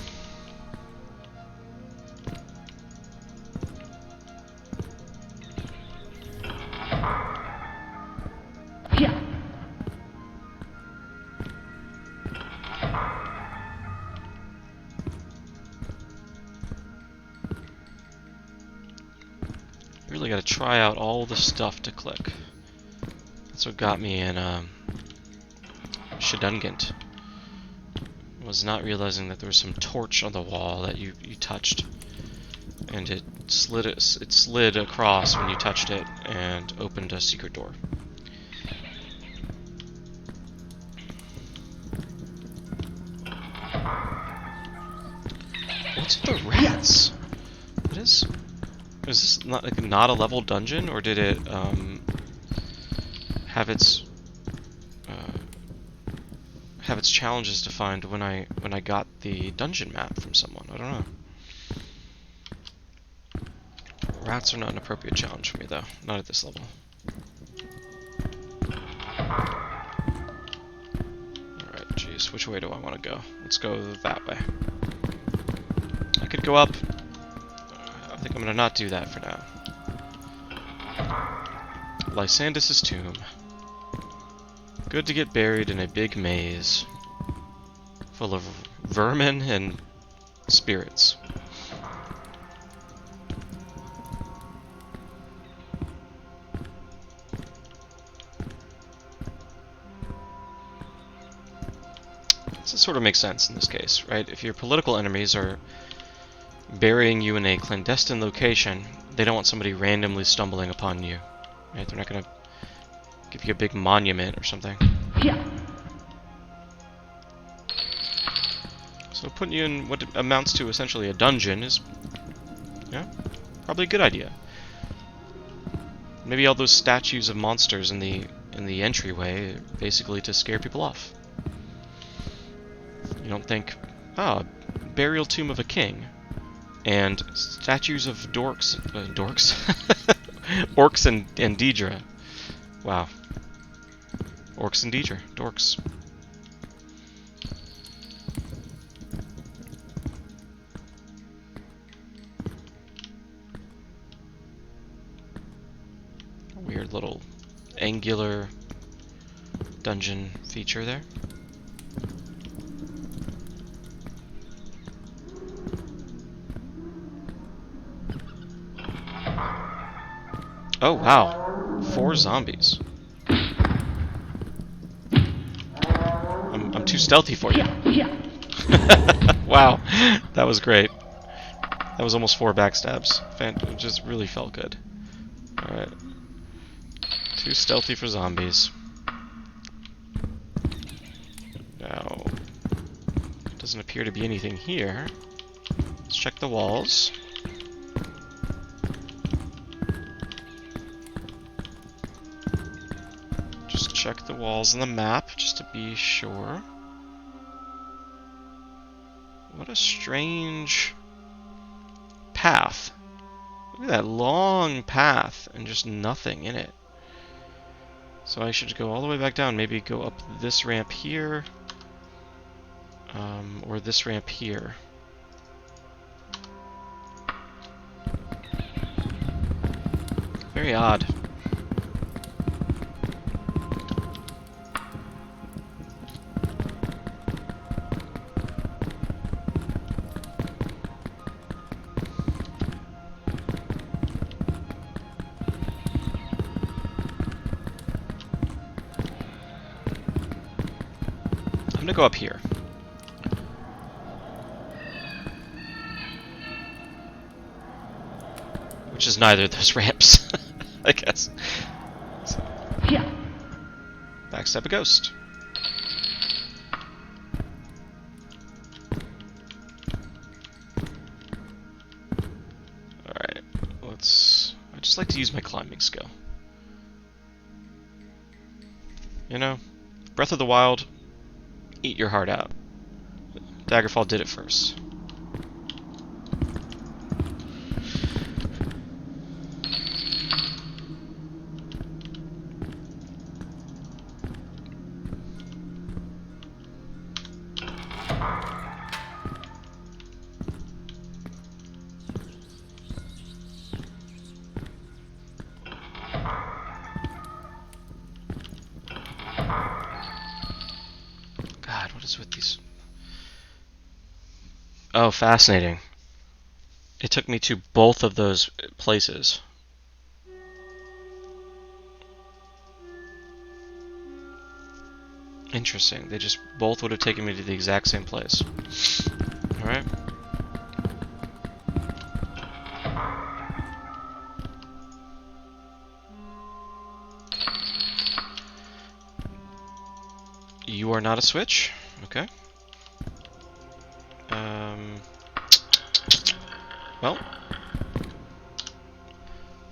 Really got to try out all the stuff to click. That's what got me in Shadungant. Was not realizing that there was some torch on the wall that you touched, and it slid across when you touched it and opened a secret door. What's with the rats? What is? Is this not like not a level dungeon, or did it have its challenges defined when I got the dungeon map from someone? I don't know. Rats are not an appropriate challenge for me though, not at this level. Alright, jeez, which way do I want to go? Let's go that way. I could go up. I think I'm gonna not do that for now. Lysandis' tomb. Good to get buried in a big maze full of vermin and spirits. This sort of makes sense in this case, right? If your political enemies are burying you in a clandestine location, they don't want somebody randomly stumbling upon you, right? They're not going to give you a big monument or something. Yeah. So putting you in what amounts to essentially a dungeon is, yeah, probably a good idea. Maybe all those statues of monsters in the entryway are basically to scare people off. You don't think, oh, burial tomb of a king, and statues of orcs and Daedra. Wow. Orcs and Daedra. Dorks. Weird little angular dungeon feature there. Oh wow, 4 zombies. I'm too stealthy for you. Wow, that was great. That was almost 4 backstabs. It just really felt good. Alright. Too stealthy for zombies. Now, doesn't appear to be anything here. Let's check the walls. Check the walls and the map, just to be sure. What a strange path. Look at that long path and just nothing in it. So I should go all the way back down, maybe go up this ramp here, or this ramp here. Very odd. I'm gonna go up here. Which is neither of those ramps, I guess. So. Yeah. Backstab a ghost. Alright, I just like to use my climbing skill. You know, Breath of the Wild, eat your heart out. Daggerfall did it first. Oh, fascinating. It took me to both of those places. Interesting. They just both would have taken me to the exact same place. Alright. You are not a switch? Okay. Well.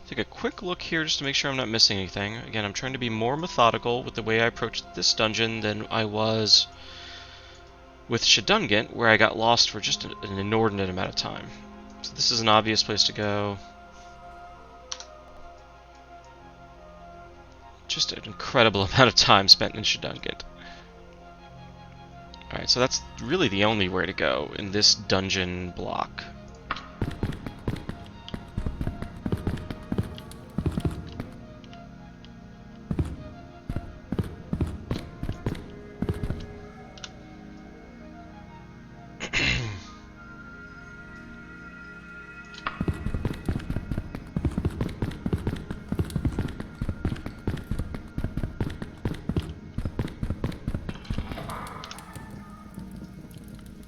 Take a quick look here just to make sure I'm not missing anything. Again, I'm trying to be more methodical with the way I approached this dungeon than I was with Shedungant, where I got lost for just an inordinate amount of time. So this is an obvious place to go. Just an incredible amount of time spent in Shedungant. Alright, so that's really the only way to go in this dungeon block.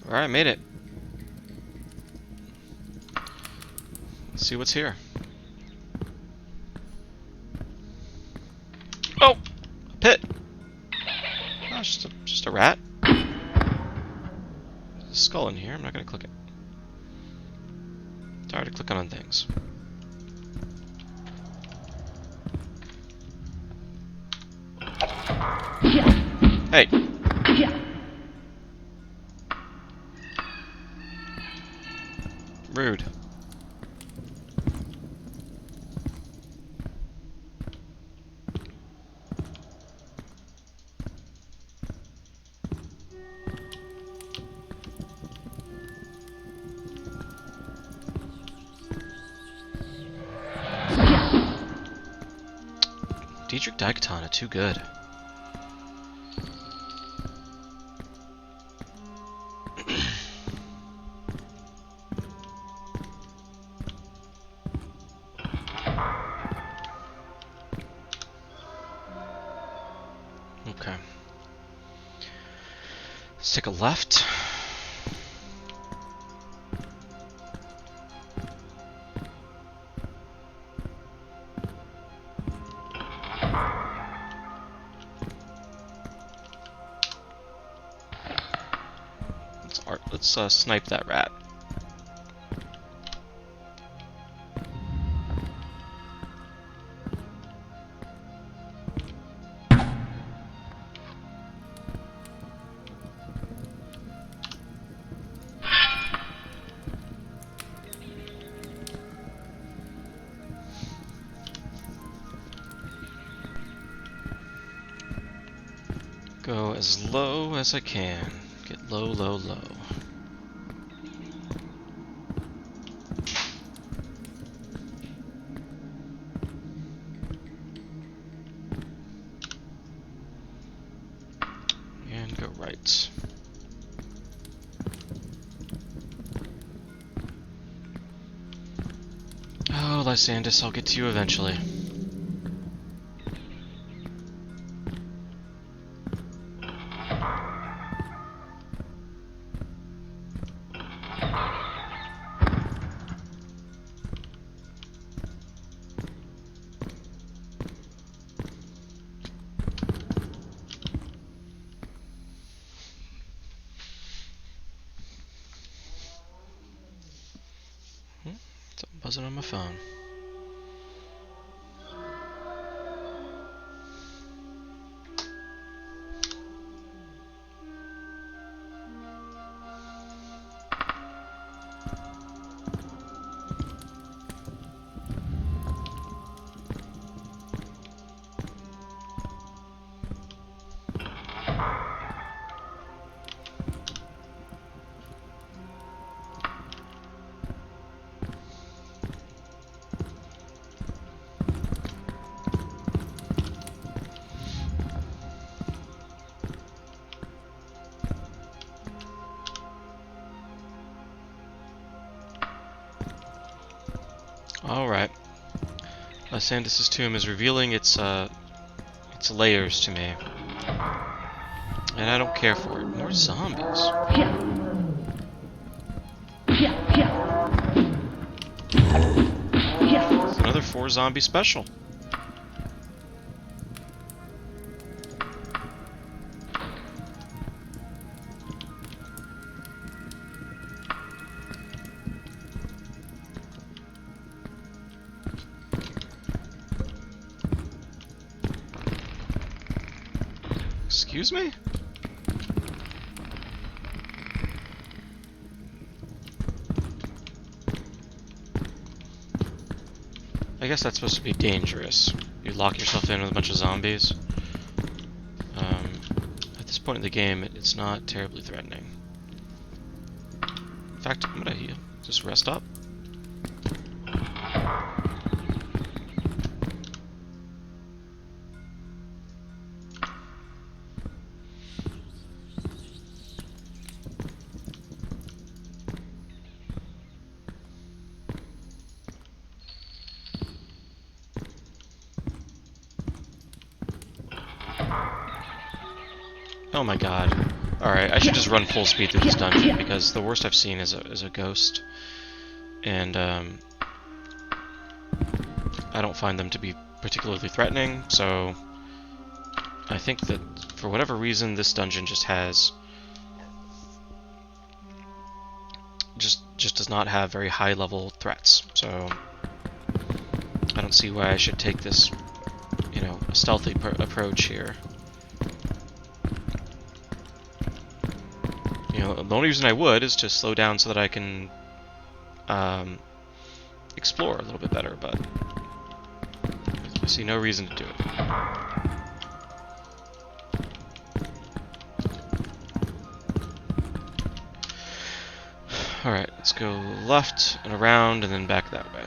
Alright, made it. Let's see what's here. Oh! A pit! Oh, it's just a rat. There's a skull in here. I'm not gonna click it. Tired of clicking on things. Hey! Rude. Daedric Daikatana, too good. Okay. Let's take a left. Let's snipe that rat. Go as low as I can. Get low, low, low. And go right. Oh, Lysander, I'll get to you eventually. Something buzzing on my phone. Alright. Sandisk's tomb is revealing its layers to me. And I don't care for it. More zombies. It's another 4 zombie special. Excuse me? I guess that's supposed to be dangerous. You lock yourself in with a bunch of zombies. At this point in the game, it's not terribly threatening. In fact, I'm gonna just rest up. Oh my god. Alright, I should just run full speed through this dungeon, because the worst I've seen is a ghost. And, I don't find them to be particularly threatening, so I think that, for whatever reason, this dungeon just has... just does not have very high-level threats, so I don't see why I should take this, you know, stealthy approach here. You know, the only reason I would is to slow down so that I can explore a little bit better, but I see no reason to do it. Alright, let's go left and around and then back that way.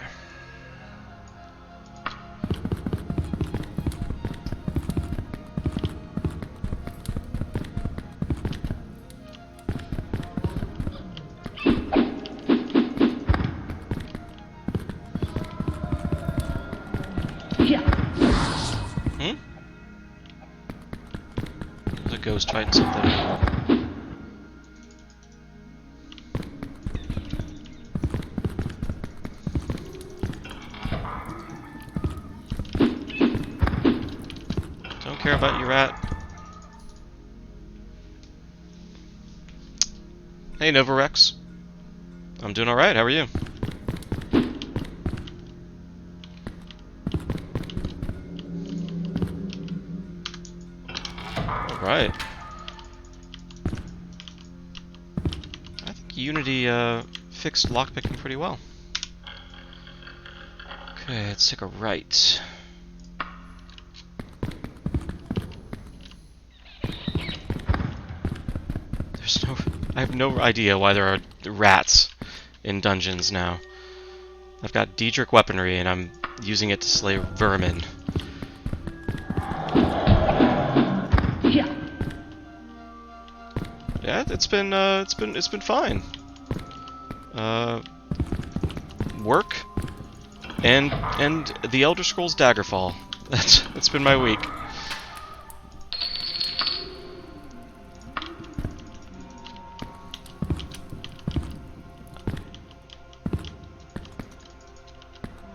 There's a ghost fighting something. Don't care about you, rat. Hey, Novarex. I'm doing alright, how are you? Alright. I think Unity fixed lockpicking pretty well. Okay, let's take a right. I have no idea why there are rats in dungeons now. I've got Daedric weaponry and I'm using it to slay vermin. Yeah, it's been fine. Work and the Elder Scrolls Daggerfall. That's been my week.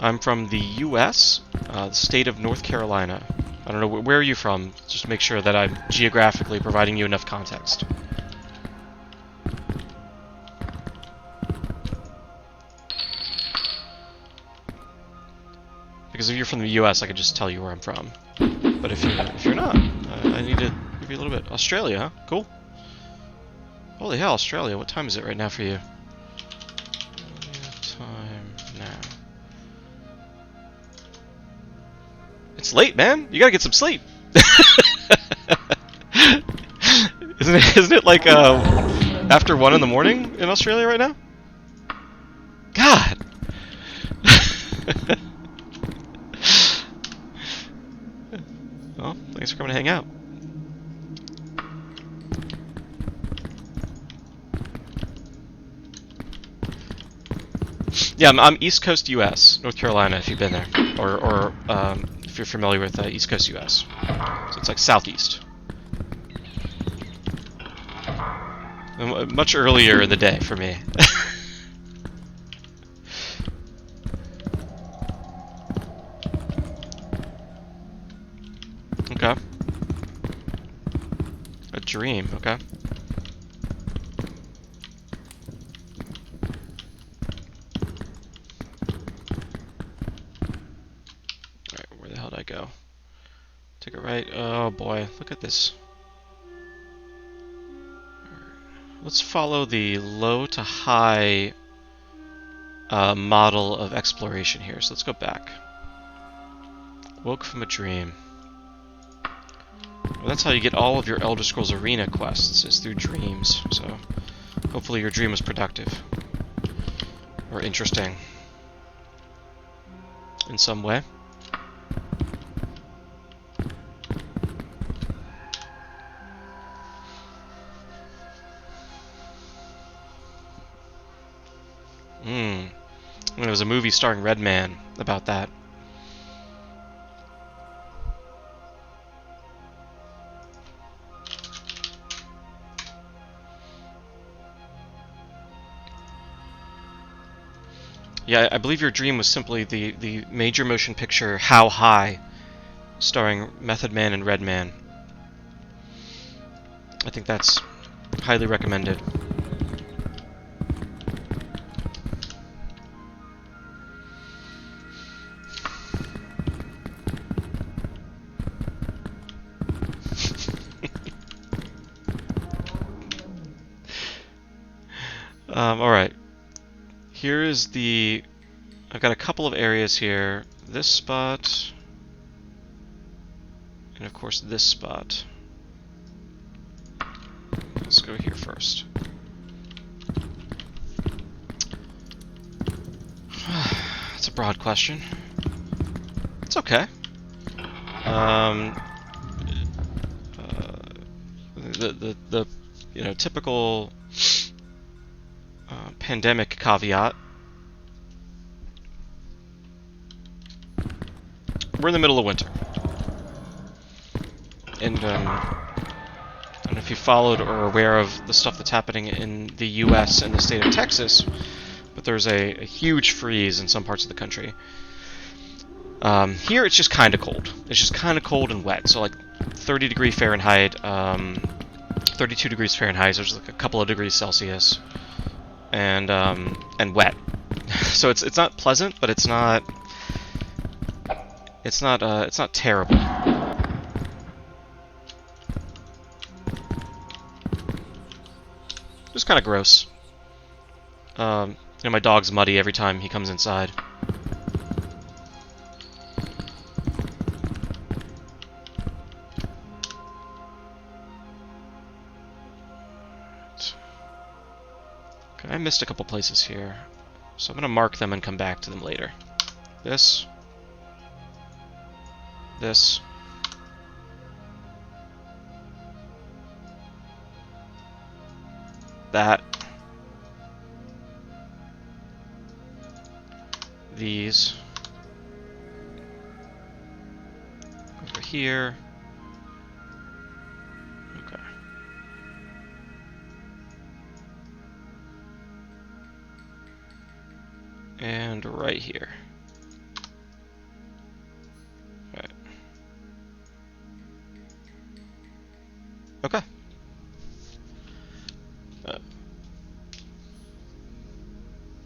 I'm from the U.S., the state of North Carolina. I don't know, where are you from? Just make sure that I'm geographically providing you enough context. Because if you're from the U.S., I could just tell you where I'm from. But if you're not, I need to give you a little bit. Australia, huh? Cool. Holy hell, Australia! What time is it right now for you? Time now. It's late, man. You gotta get some sleep. Isn't it like after 1 in the morning in Australia right now? God. Well, thanks for coming to hang out. Yeah, I'm East Coast U.S., North Carolina, if you've been there, or if you're familiar with East Coast U.S. So it's like southeast. Much earlier in the day for me. Okay. A dream, okay. Alright, where the hell did I go? Take a right. Oh boy, look at this. Let's follow the low to high model of exploration here. So let's go back. Woke from a dream. Well, that's how you get all of your Elder Scrolls Arena quests, is through dreams. So hopefully your dream was productive. Or interesting. In some way. There was a movie starring Redman about that. Yeah, I believe your dream was simply the major motion picture How High, starring Method Man and Redman. I think that's highly recommended. Alright. Here is the... I've got a couple of areas here. This spot... and of course this spot. Let's go here first. That's a broad question. It's okay. The you know, typical pandemic caveat. We're in the middle of winter. And I don't know if you followed or are aware of the stuff that's happening in the US and the state of Texas, but there's a huge freeze in some parts of the country. Here it's just kind of cold. It's just kind of cold and wet. So like 30 degree Fahrenheit, 32 degrees Fahrenheit. So there's like a couple of degrees Celsius, and wet. So it's not pleasant, but it's not terrible. Just kind of gross. You know, my dog's muddy every time he comes inside. Okay, I missed a couple places here, so I'm gonna mark them and come back to them later. This. That. These. Over here. Okay. And right here. Right. Okay.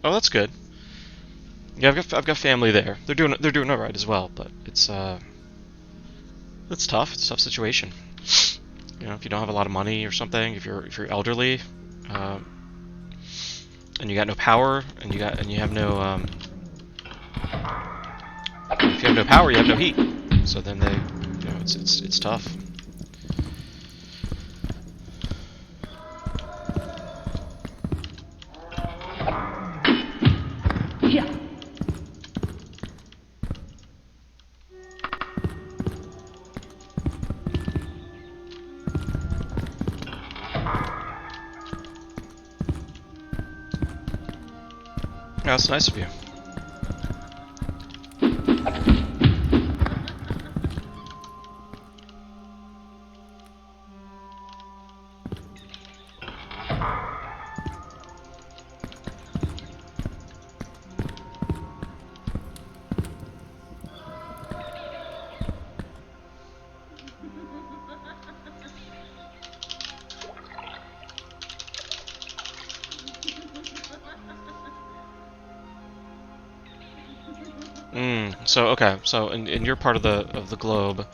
Oh, that's good. Yeah, I've got family there. They're doing all right as well, but it's tough. It's a tough situation. You know, if you don't have a lot of money or something, if you're elderly, and you got no power, and you have no if you have no power, you have no heat. So then you know, it's tough. That's nice of you. So okay, so in your part of the globe,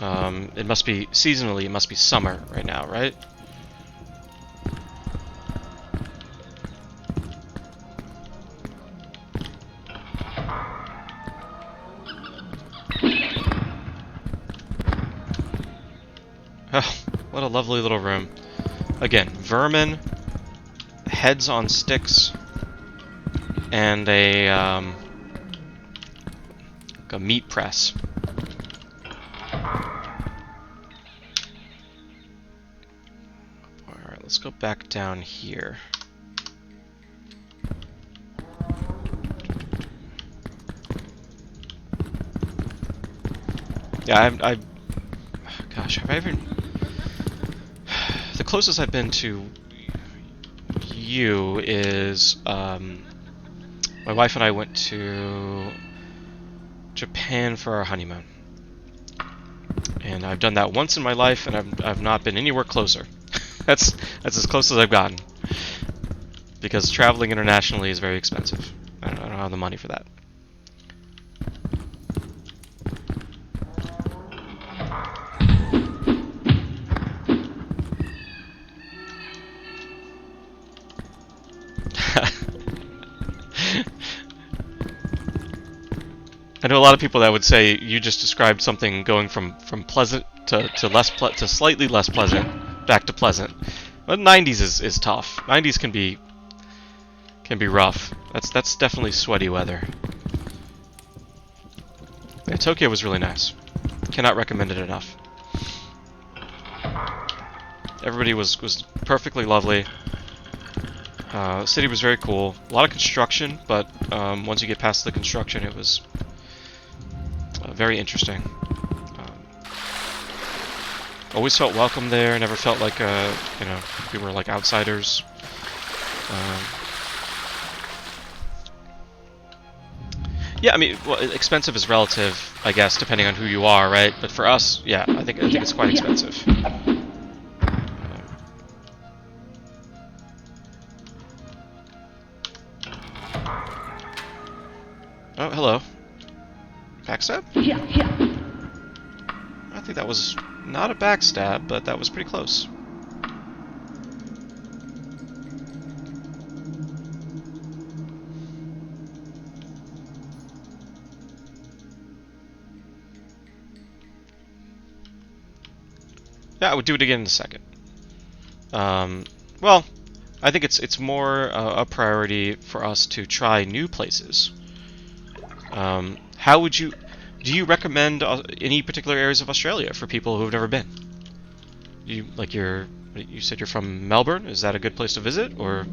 it must be seasonally. It must be summer right now, right? Oh, what a lovely little room. Again, vermin, heads on sticks, and a meat press. Alright, let's go back down here. Yeah, gosh, have I ever... The closest I've been to you is, my wife and I went to Japan for our honeymoon. And I've done that once in my life, and I've not been anywhere closer. that's as close as I've gotten. Because traveling internationally is very expensive. I don't have the money for that. I know a lot of people that would say you just described something going from pleasant to to slightly less pleasant back to pleasant. But 90s is tough. 90s can be rough. That's definitely sweaty weather. Yeah, Tokyo was really nice. Cannot recommend it enough. Everybody was perfectly lovely. The city was very cool. A lot of construction, but once you get past the construction, it was very interesting. Always felt welcome there. Never felt like we were like outsiders. Yeah, I mean, well, expensive is relative, I guess, depending on who you are, right? But for us, yeah, I think it's quite expensive. Oh, hello. Backstab? Yeah. I think that was not a backstab, but that was pretty close. Yeah, I would do it again in a second. Well, I think it's more a priority for us to try new places. How would you... Do you recommend any particular areas of Australia for people who have never been? You said you're from Melbourne. Is that a good place to visit, or?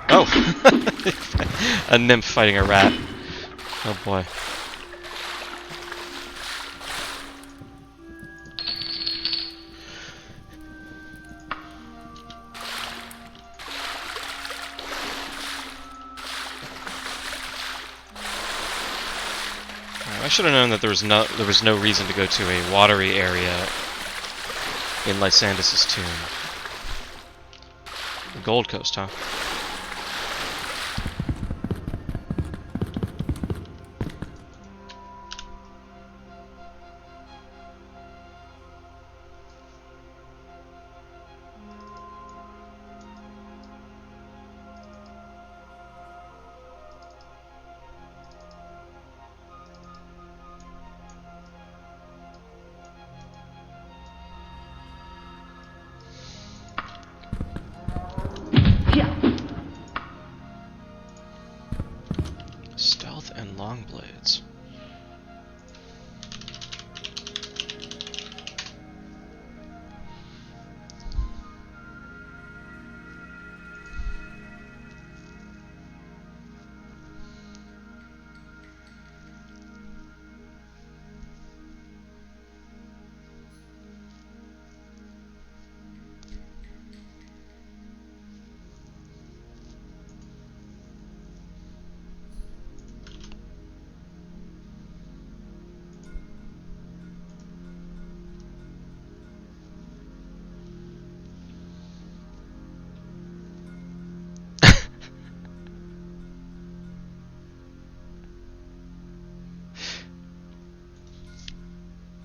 Oh, a nymph fighting a rat. Oh boy. I should have known that there was no reason to go to a watery area in Lysandis' tomb. The Gold Coast, huh? Stealth and long blades.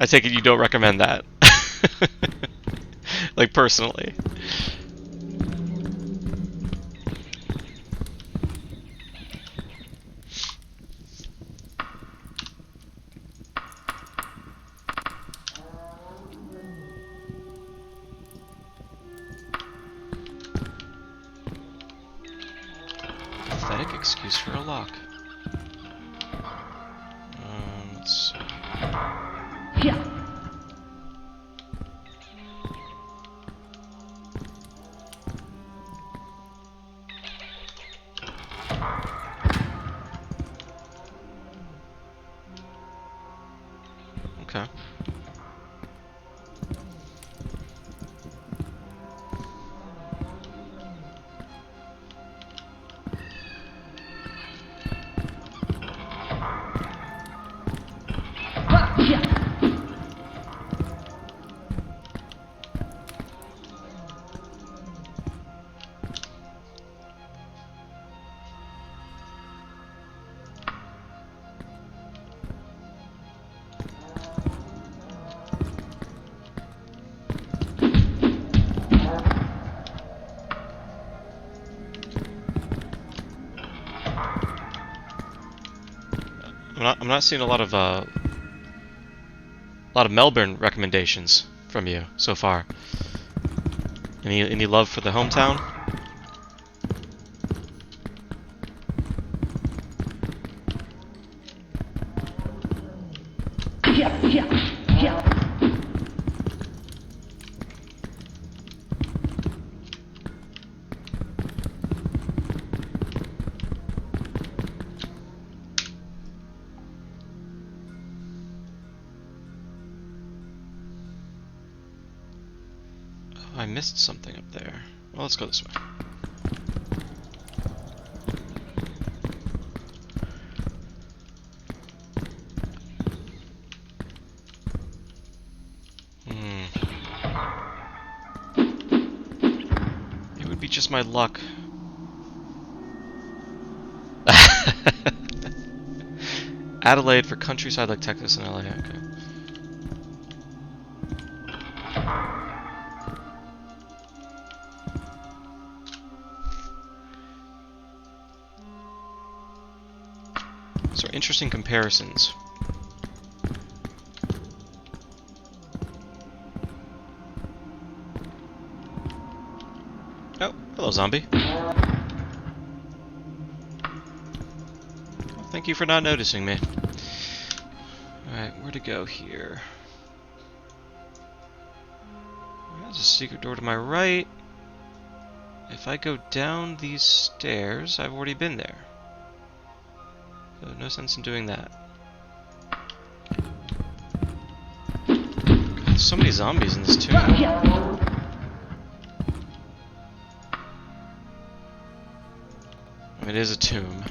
take it you don't recommend that. Like, personally. Pathetic excuse for a lock. Let's see. Okay. I'm not seeing a lot of Melbourne recommendations from you so far. Any love for the hometown? I missed something up there. Well, let's go this way. It would be just my luck. Adelaide for countryside like Texas and LA. Okay. So interesting comparisons. Oh, hello, zombie. Thank you for not noticing me. Alright, where to go here? There's a secret door to my right. If I go down these stairs, I've already been there. So no sense in doing that. God, there's so many zombies in this tomb. It is a tomb.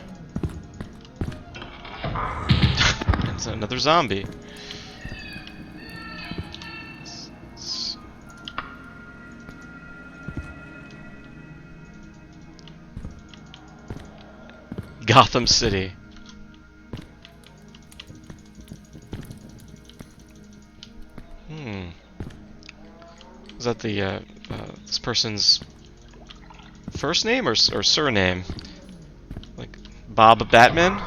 It's another zombie. Gotham City. Is that the this person's first name or surname? Like Bob Batman?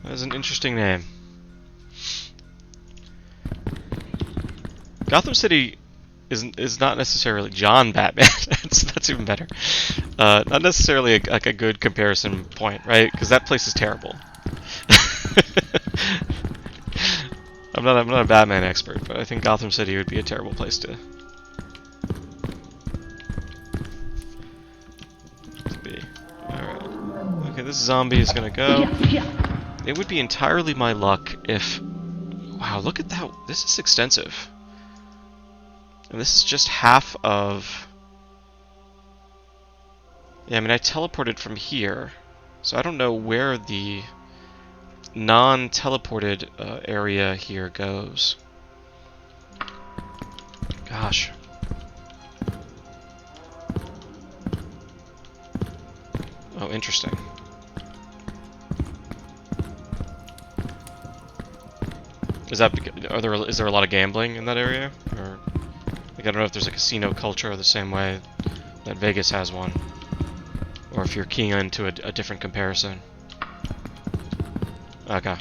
That is an interesting name. Gotham City is not necessarily John Batman. that's even better. Not necessarily a good comparison point, right? Because that place is terrible. I'm not a Batman expert, but I think Gotham City would be a terrible place to be. Alright. Okay, this zombie is gonna go. It would be entirely my luck if... Wow, look at that. This is extensive. And this is just half of... Yeah, I mean, I teleported from here, so I don't know where the non-teleported area here goes. Gosh. Oh, interesting. Is there a lot of gambling in that area? Or like, I don't know if there's a casino culture the same way that Vegas has one, or if you're keying into a different comparison. Okay.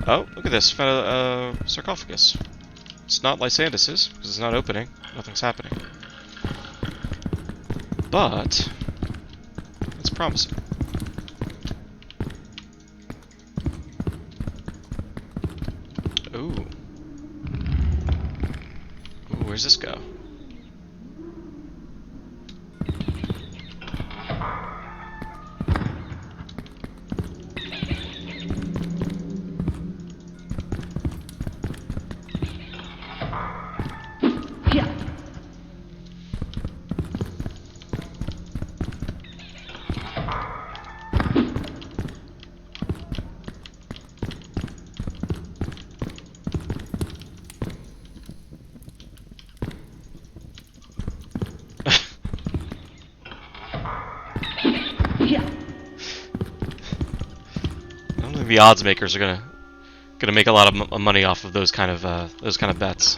Oh, look at this. Found a sarcophagus. It's not Lysandis's, because it's not opening. Nothing's happening. But it's promising. Ooh. Ooh, where's this go? The odds makers are gonna make a lot of money off of those kind of bets.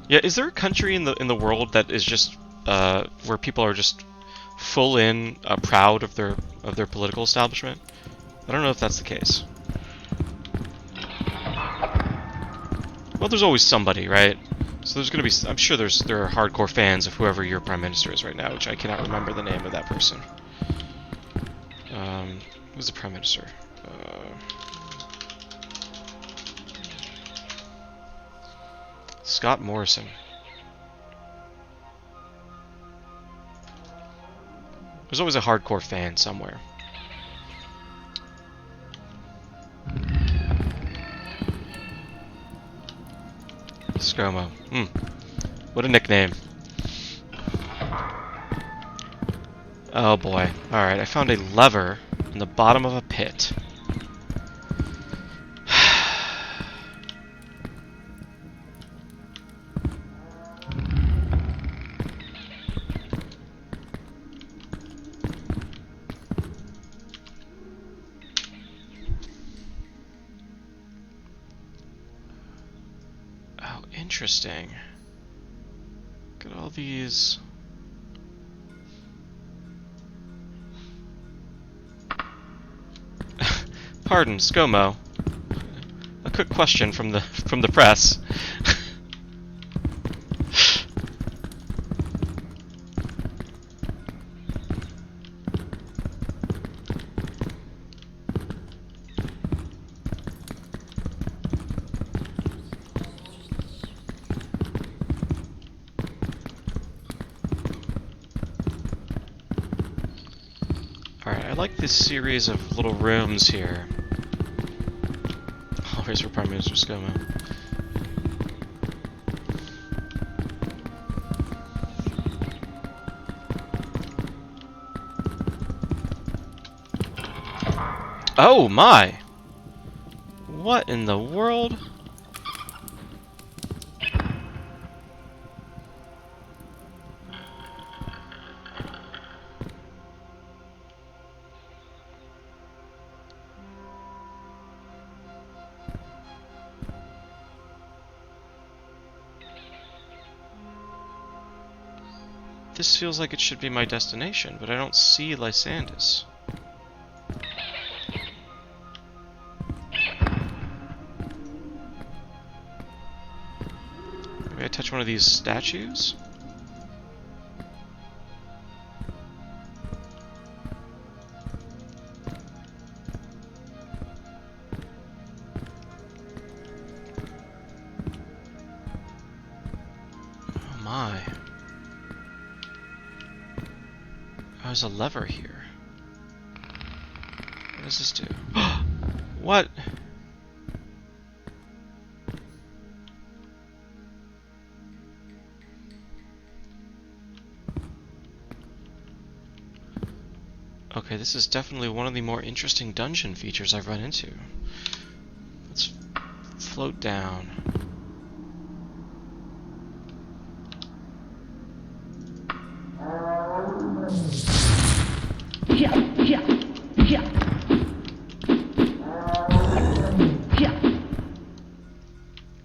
Yeah, is there a country in the world that is just where people are just full in proud of their political establishment? I don't know if that's the case. Well, there's always somebody, right? So there's gonna be. I'm sure there are hardcore fans of whoever your prime minister is right now, which I cannot remember the name of that person. Who's the prime minister? Scott Morrison. There's always a hardcore fan somewhere. Scomo. What a nickname. Oh boy. Alright, I found a lever in the bottom of a pit. Oh, interesting. Look at all these. Pardon, ScoMo. A quick question from the press. Alright, I like this series of little rooms here. Always for Prime Minister ScoMo. Oh my! What in the world? This feels like it should be my destination, but I don't see Lysandis. Maybe I touch one of these statues? Oh my. There's a lever here. does this do? What? Okay, this is definitely one of the more interesting dungeon features I've run into. Let's float down.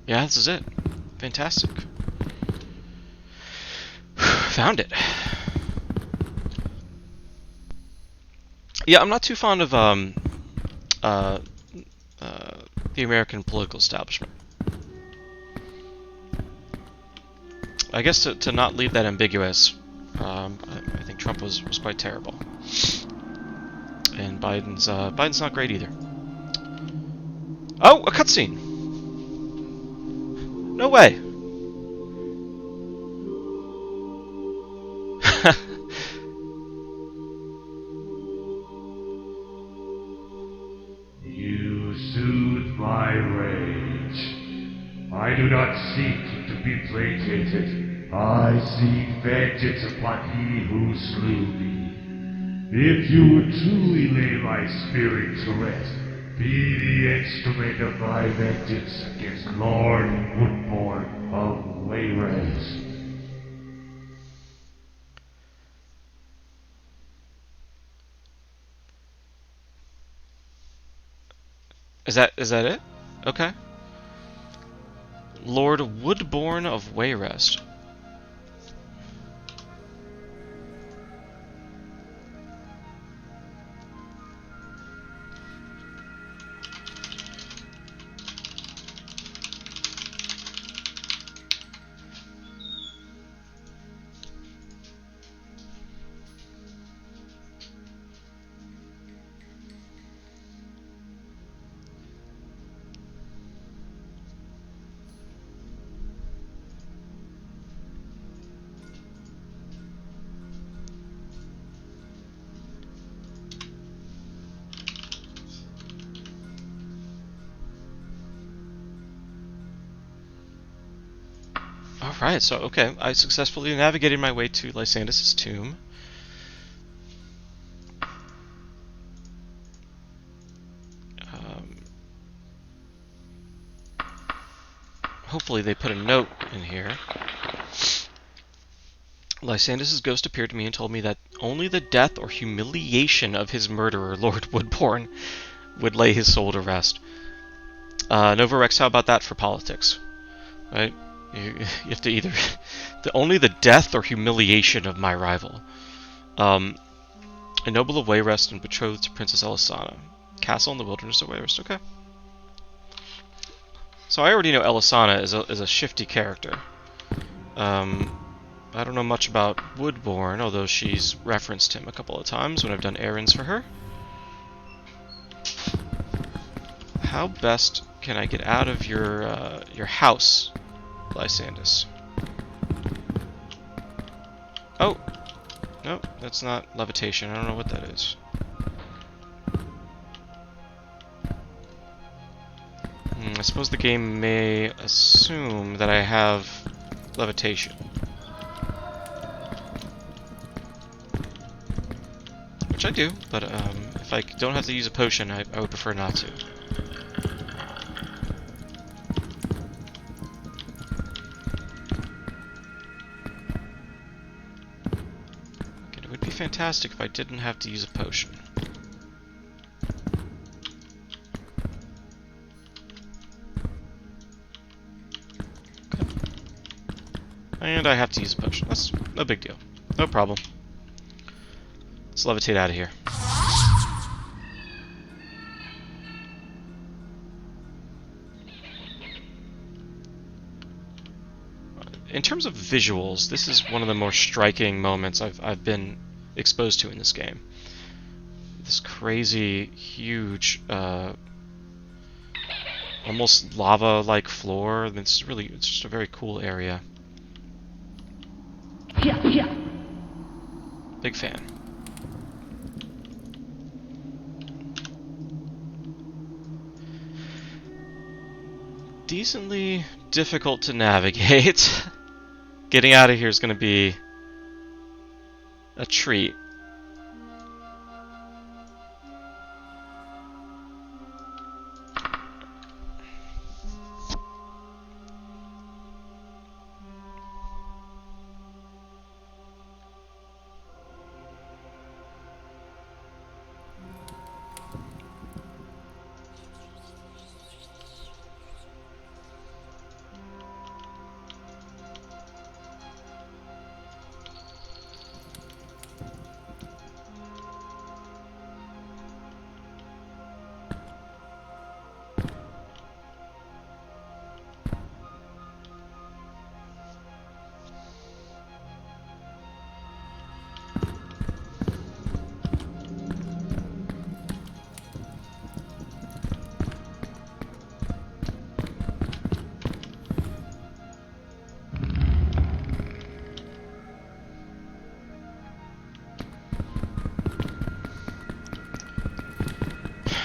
Yeah, this is it. Fantastic. Found it. Yeah, I'm not too fond of the American political establishment. I guess to not leave that ambiguous, I think Trump was quite terrible, and Biden's not great either. Oh, a cutscene! No way! You soothe my rage. I do not seek to be placated. I seek vengeance upon he who slew me. If you would truly lay my spirit to rest, be the instrument of my vengeance against Lord Woodborne of Wayrest. Is that it? Okay. Lord Woodborne of Wayrest. Alright, so, okay, I successfully navigated my way to Lysandus' tomb. Hopefully they put a note in here. Lysandus' ghost appeared to me and told me that only the death or humiliation of his murderer, Lord Woodborne, would lay his soul to rest. Novarex, how about that for politics? Right? You have to either... only the death or humiliation of my rival. A noble of Wayrest and betrothed to Princess Elisana. Castle in the wilderness of Wayrest. Okay. So I already know Elisana is a shifty character. I don't know much about Woodborne, although she's referenced him a couple of times when I've done errands for her. How best can I get out of your house, Lysandus? Oh! No, that's not levitation. I don't know what that is. I suppose the game may assume that I have levitation. Which I do, but if I don't have to use a potion, I would prefer not to. Okay, it would be fantastic if I didn't have to use a potion. And I have to use a potion. That's no big deal. No problem. Let's levitate out of here. In terms of visuals, this is one of the more striking moments I've been exposed to in this game. This crazy, huge, almost lava-like floor. It's just a very cool area. Big fan. decently difficult to navigate. Getting out of here is going to be a treat.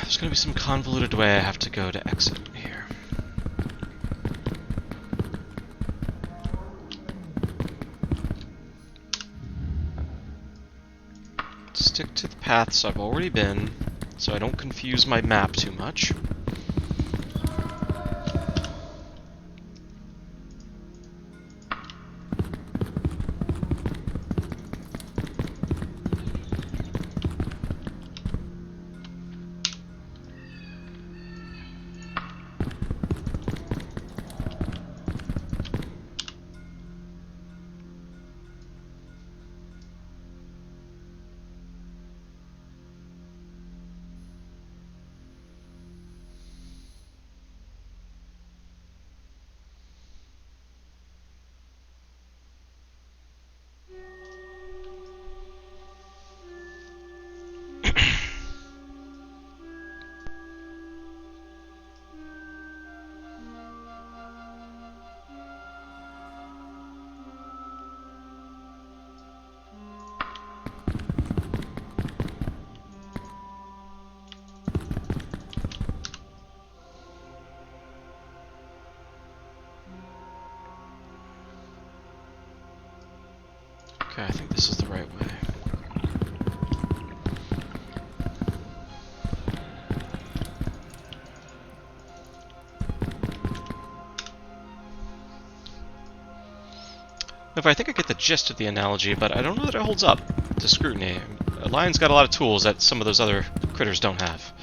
There's going to be some convoluted way I have to go to exit here. Stick to the paths I've already been, so I don't confuse my map too much. Okay, I think this is the right way. I think I get the gist of the analogy, but I don't know that it holds up to scrutiny. A lion's got a lot of tools that some of those other critters don't have.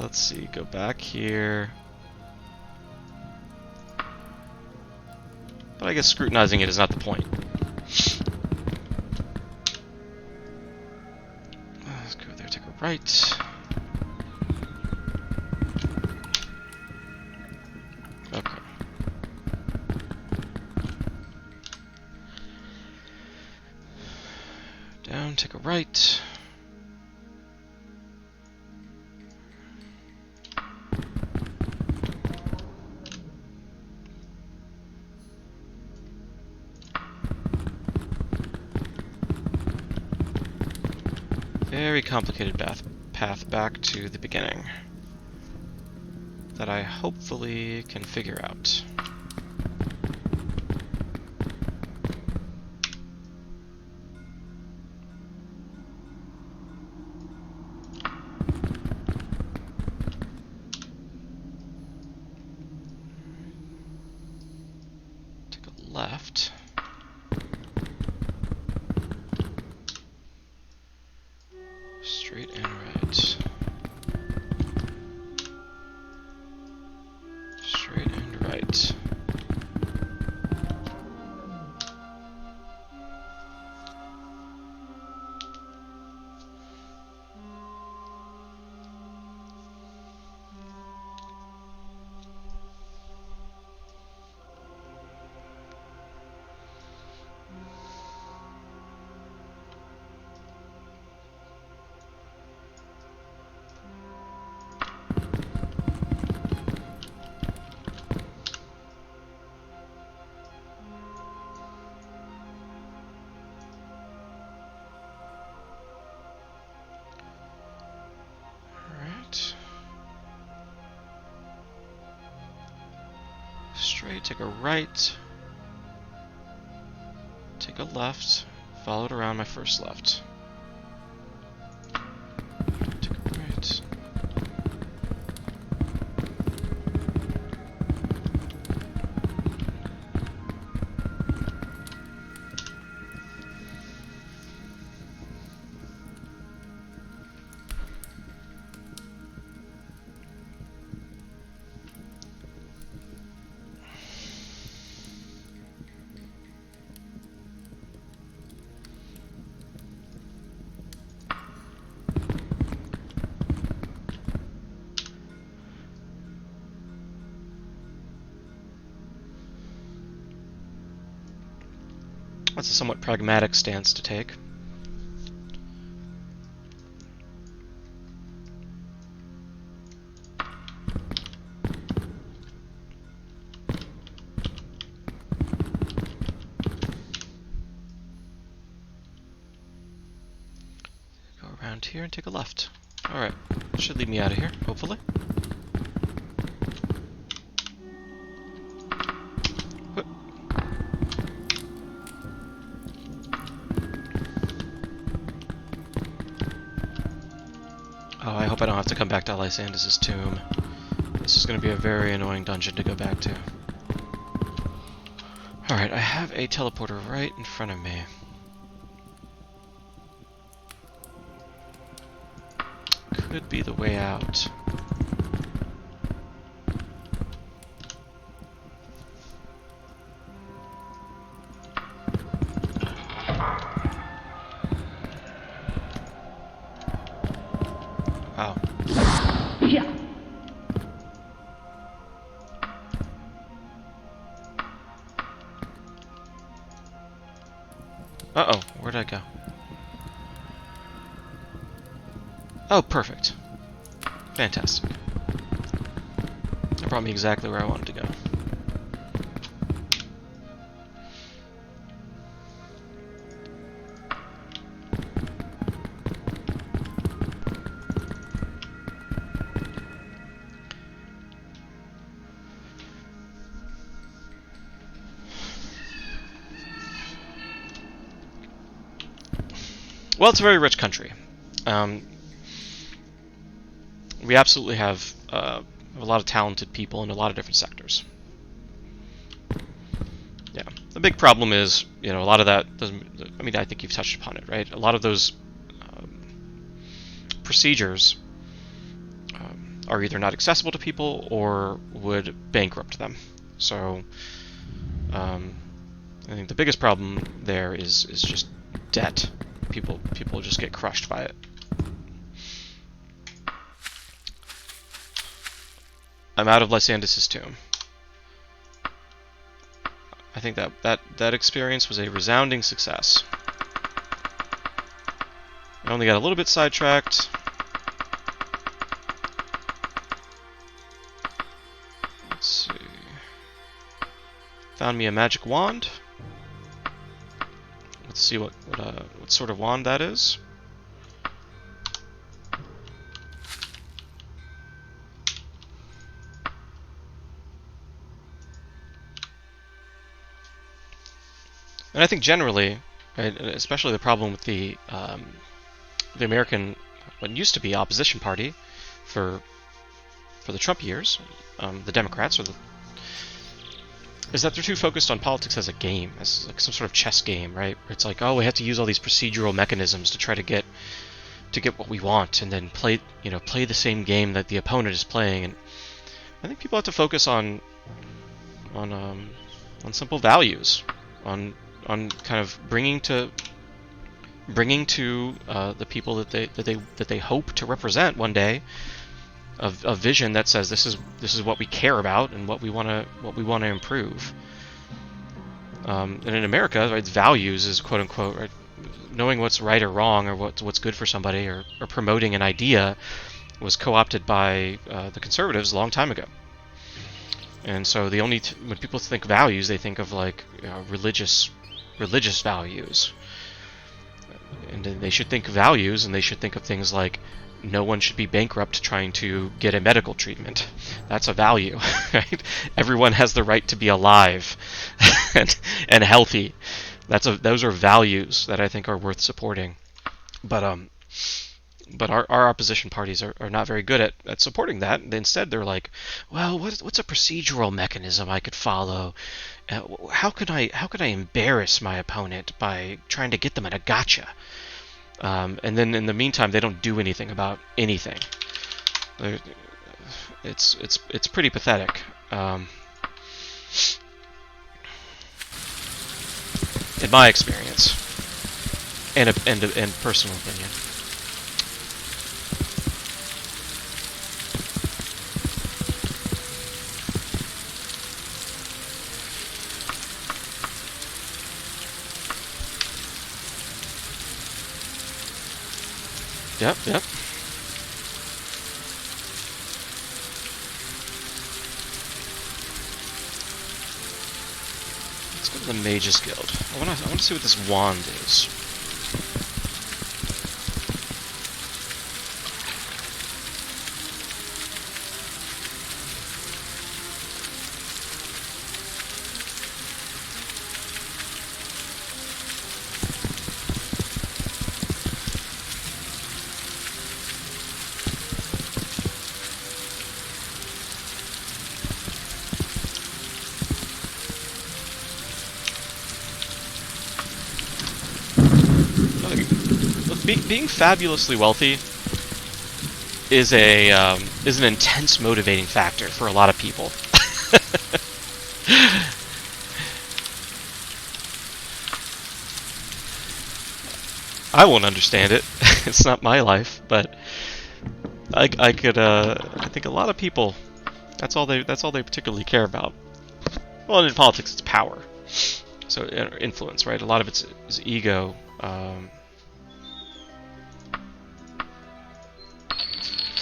Let's see, go back here. But I guess scrutinizing it is not the point. Let's go there, take a right. Okay. Down, take a right. Very complicated path back to the beginning that I hopefully can figure out. Take a left. Straight and right. Straight and right. straight, take a right, take a left, follow it around my first left. Take a right. That's a somewhat pragmatic stance to take. Go around here and take a left. Alright, should lead me out of here, hopefully. Oh, I hope I don't have to come back to Lysander's tomb. This is going to be a very annoying dungeon to go back to. Alright, I have a teleporter right in front of me. Could be the way out. Wow. Yeah. Uh-oh, where'd I go? Oh, perfect. Fantastic. That brought me exactly where I wanted to go. Well, it's a very rich country. We absolutely have a lot of talented people in a lot of different sectors. Yeah. The big problem is, you know, a lot of that doesn't... I mean, I think you've touched upon it, right? A lot of those procedures are either not accessible to people or would bankrupt them. So, I think the biggest problem there is just debt. People just get crushed by it. I'm out of Lysander's tomb. I think that experience was a resounding success. I only got a little bit sidetracked. Let's see. Found me a magic wand. Let's see what sort of wand that is. And I think generally, right, especially the problem with the American, what used to be opposition party for the Trump years, the Democrats, is that they're too focused on politics as a game, as like some sort of chess game, right? Where it's like, oh, we have to use all these procedural mechanisms to try to get what we want, and then play the same game that the opponent is playing. And I think people have to focus on simple values, on kind of bringing to the people that they hope to represent one day a vision that says this is what we care about and what we want to improve. And in America, right, values is quote unquote, right, knowing what's right or wrong or what's good for somebody or promoting an idea was co-opted by the conservatives a long time ago. And so when people think values, they think of like religious values. And they should think values, and they should think of things like no one should be bankrupt trying to get a medical treatment. That's a value, right? Everyone has the right to be alive and healthy. Those are values that I think are worth supporting. But our opposition parties are not very good at supporting that. Instead, they're like, well, what's a procedural mechanism I could follow? How could I embarrass my opponent by trying to get them in a gotcha? And then in the meantime, they don't do anything about anything. It's pretty pathetic. In my experience, and personal opinion. Yep. Let's go to the Mages Guild. I want to see what this wand is. Being fabulously wealthy is an intense motivating factor for a lot of people. I won't understand it. It's not my life, but I think a lot of people, that's all they particularly care about. Well, in politics, it's power, so influence, right? A lot of it's is ego.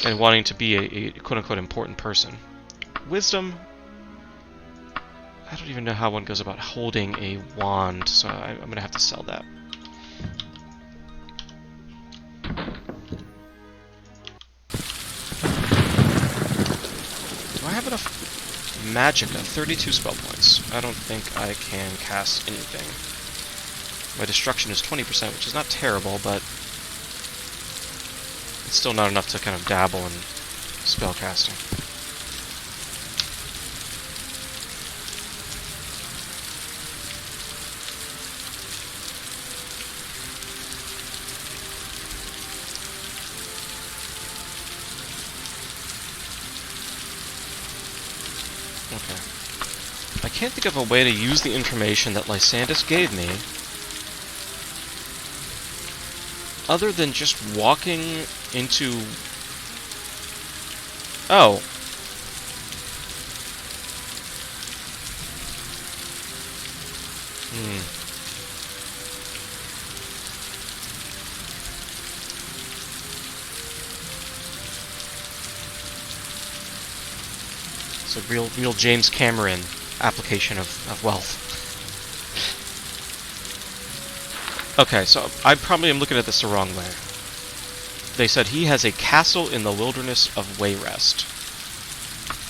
And wanting to be a quote-unquote important person. Wisdom, I don't even know how one goes about holding a wand, so I'm going to have to sell that. Do I have enough magicka? 32 spell points. I don't think I can cast anything. My destruction is 20%, which is not terrible, but it's still not enough to kind of dabble in spellcasting. Okay. I can't think of a way to use the information that Lysander gave me other than just walking into... Oh. It's a real James Cameron application of wealth. Okay, so I probably am looking at this the wrong way. They said he has a castle in the wilderness of Wayrest.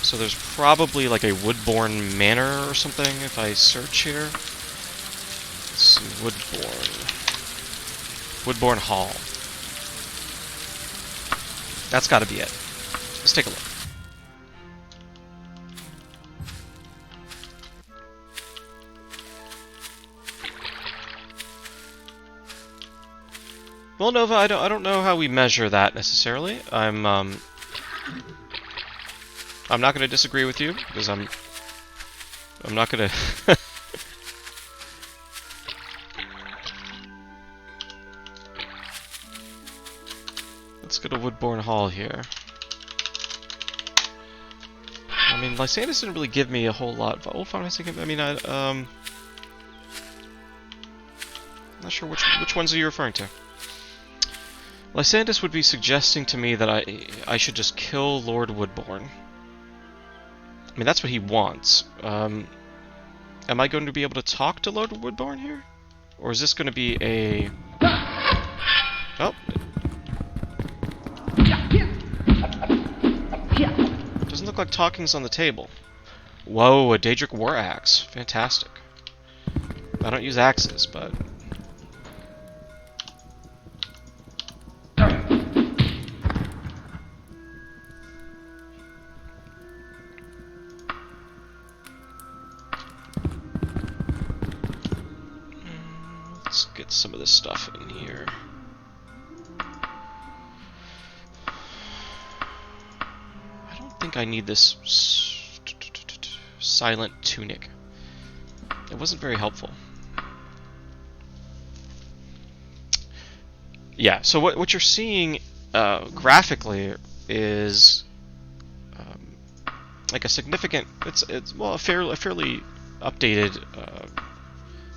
So there's probably like a Woodbourne Manor or something if I search here. Let's see, Woodbourne Hall. That's gotta be it. Let's take a look. Well, Nova, I don't know how we measure that necessarily. I'm not going to disagree with you because I'm not going to. Let's go to Woodbourne Hall here. I mean, Lysander didn't really give me a whole lot. Old Farmhouse, I mean, I'm not sure which ones are you referring to. Lysander would be suggesting to me that I should just kill Lord Woodbourne. I mean, that's what he wants. Am I going to be able to talk to Lord Woodbourne here? Or is this going to be a... Oh. look like talking's on the table. Whoa, a Daedric War Axe. Fantastic. I don't use axes, but... let's get some of this stuff in here. I don't think I need this silent tunic. It wasn't very helpful. Yeah, so what you're seeing graphically is like a significant, it's well, a fairly updated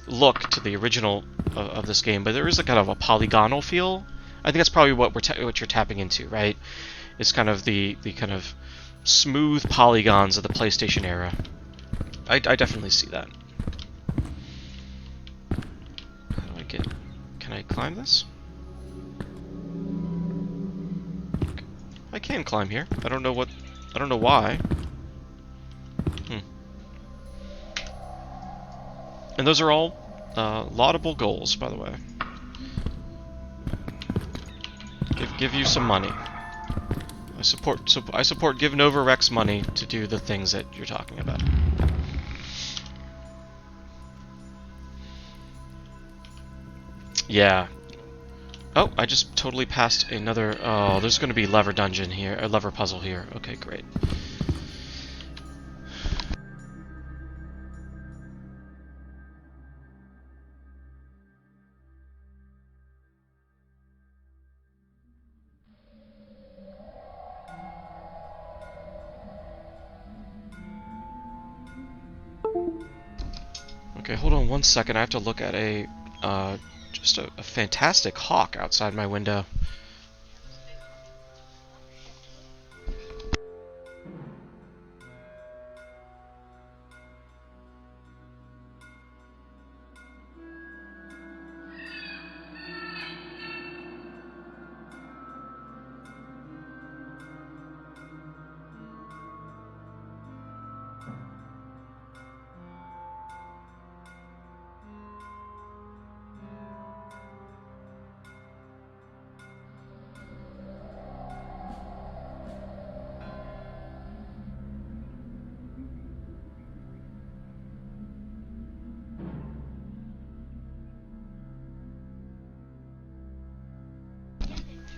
look to the original of this game, but there is a kind of a polygonal feel. I think that's probably what what you're tapping into, right? It's kind of the kind of smooth polygons of the PlayStation era. I definitely see that. How do I get? Can I climb this? I can climb here. I don't know why. And those are all laudable goals, by the way. Give you some money. I support giving over Rex money to do the things that you're talking about. Yeah. Oh, I just totally passed another. Oh, there's going to be lever dungeon here, a lever puzzle here. Okay, great. Okay, hold on one second. I have to look at just a fantastic hawk outside my window.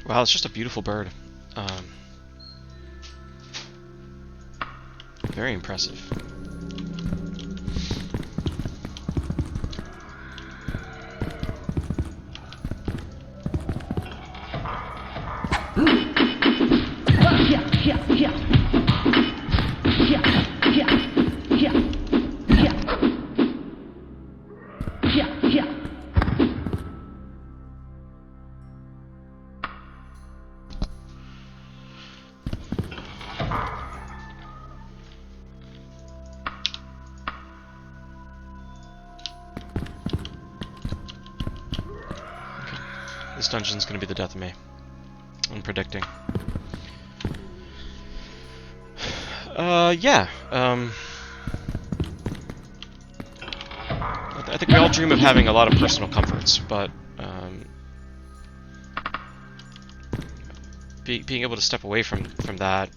Wow, it's just a beautiful bird. Very impressive. This dungeon's gonna be the death of me. I'm predicting. Yeah. I think we all dream of having a lot of personal comforts, but being able to step away from that,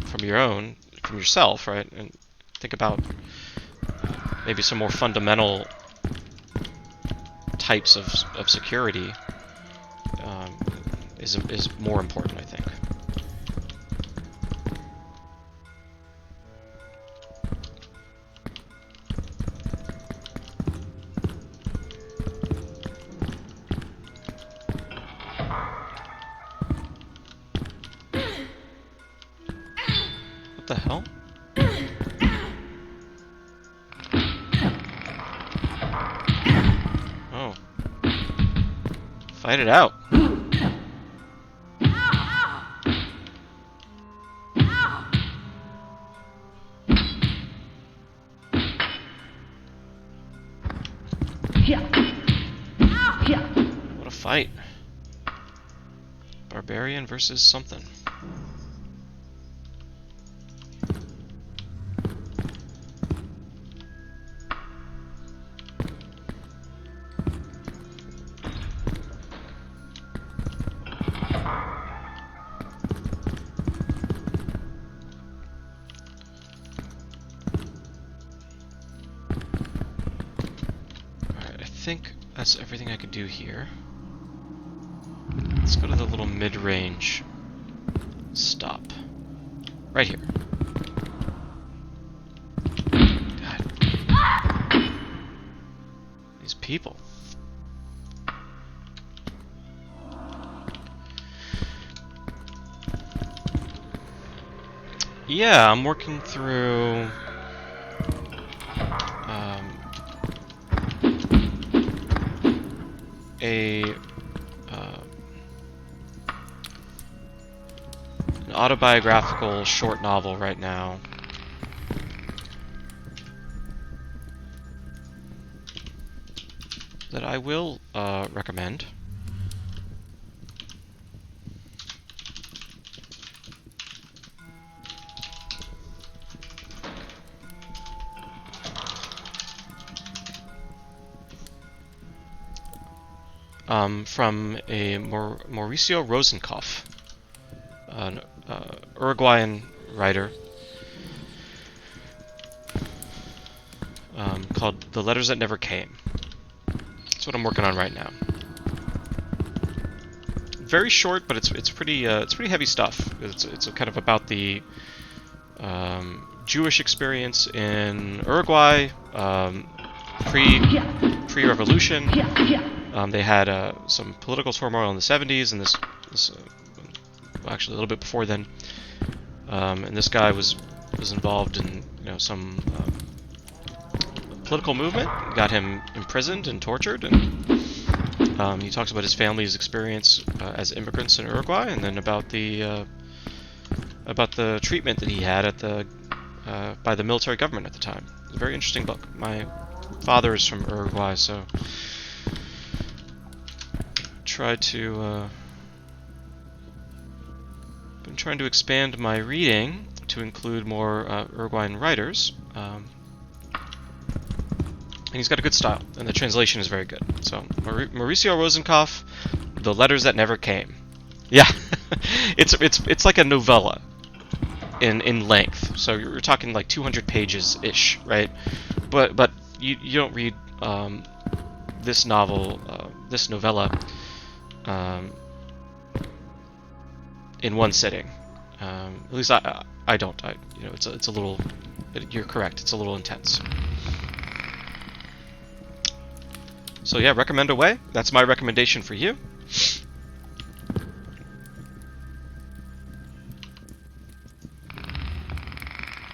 from yourself, right, and think about maybe some more fundamental types of security is more important, I think. What the hell? Oh. Fight it out. What a fight. Barbarian versus something. think that's everything I could do here. Let's go to the little mid-range stop. Right here. God. These people. Yeah, I'm working through an autobiographical short novel right now. That I will recommend. From a Mauricio Rosenkopf, an Uruguayan writer, called "The Letters That Never Came." That's what I'm working on right now. Very short, but it's pretty heavy stuff. It's kind of about the Jewish experience in Uruguay, pre-revolution. They had some political turmoil in the 70s, and this well, actually a little bit before then. And this guy was involved in some political movement, got him imprisoned and tortured, and he talks about his family's experience as immigrants in Uruguay, and then about the treatment that he had at by the military government at the time. It's a very interesting book. My father is from Uruguay, so been trying to expand my reading to include more Uruguayan writers. And he's got a good style, and the translation is very good. So, Mauricio Rosenkopf, The Letters That Never Came. Yeah, it's like a novella in length. So you're talking like 200 pages ish, right? But you don't read this novella in one sitting. At least I don't. It's a little. You're correct. It's a little intense. So yeah, recommend away. That's my recommendation for you.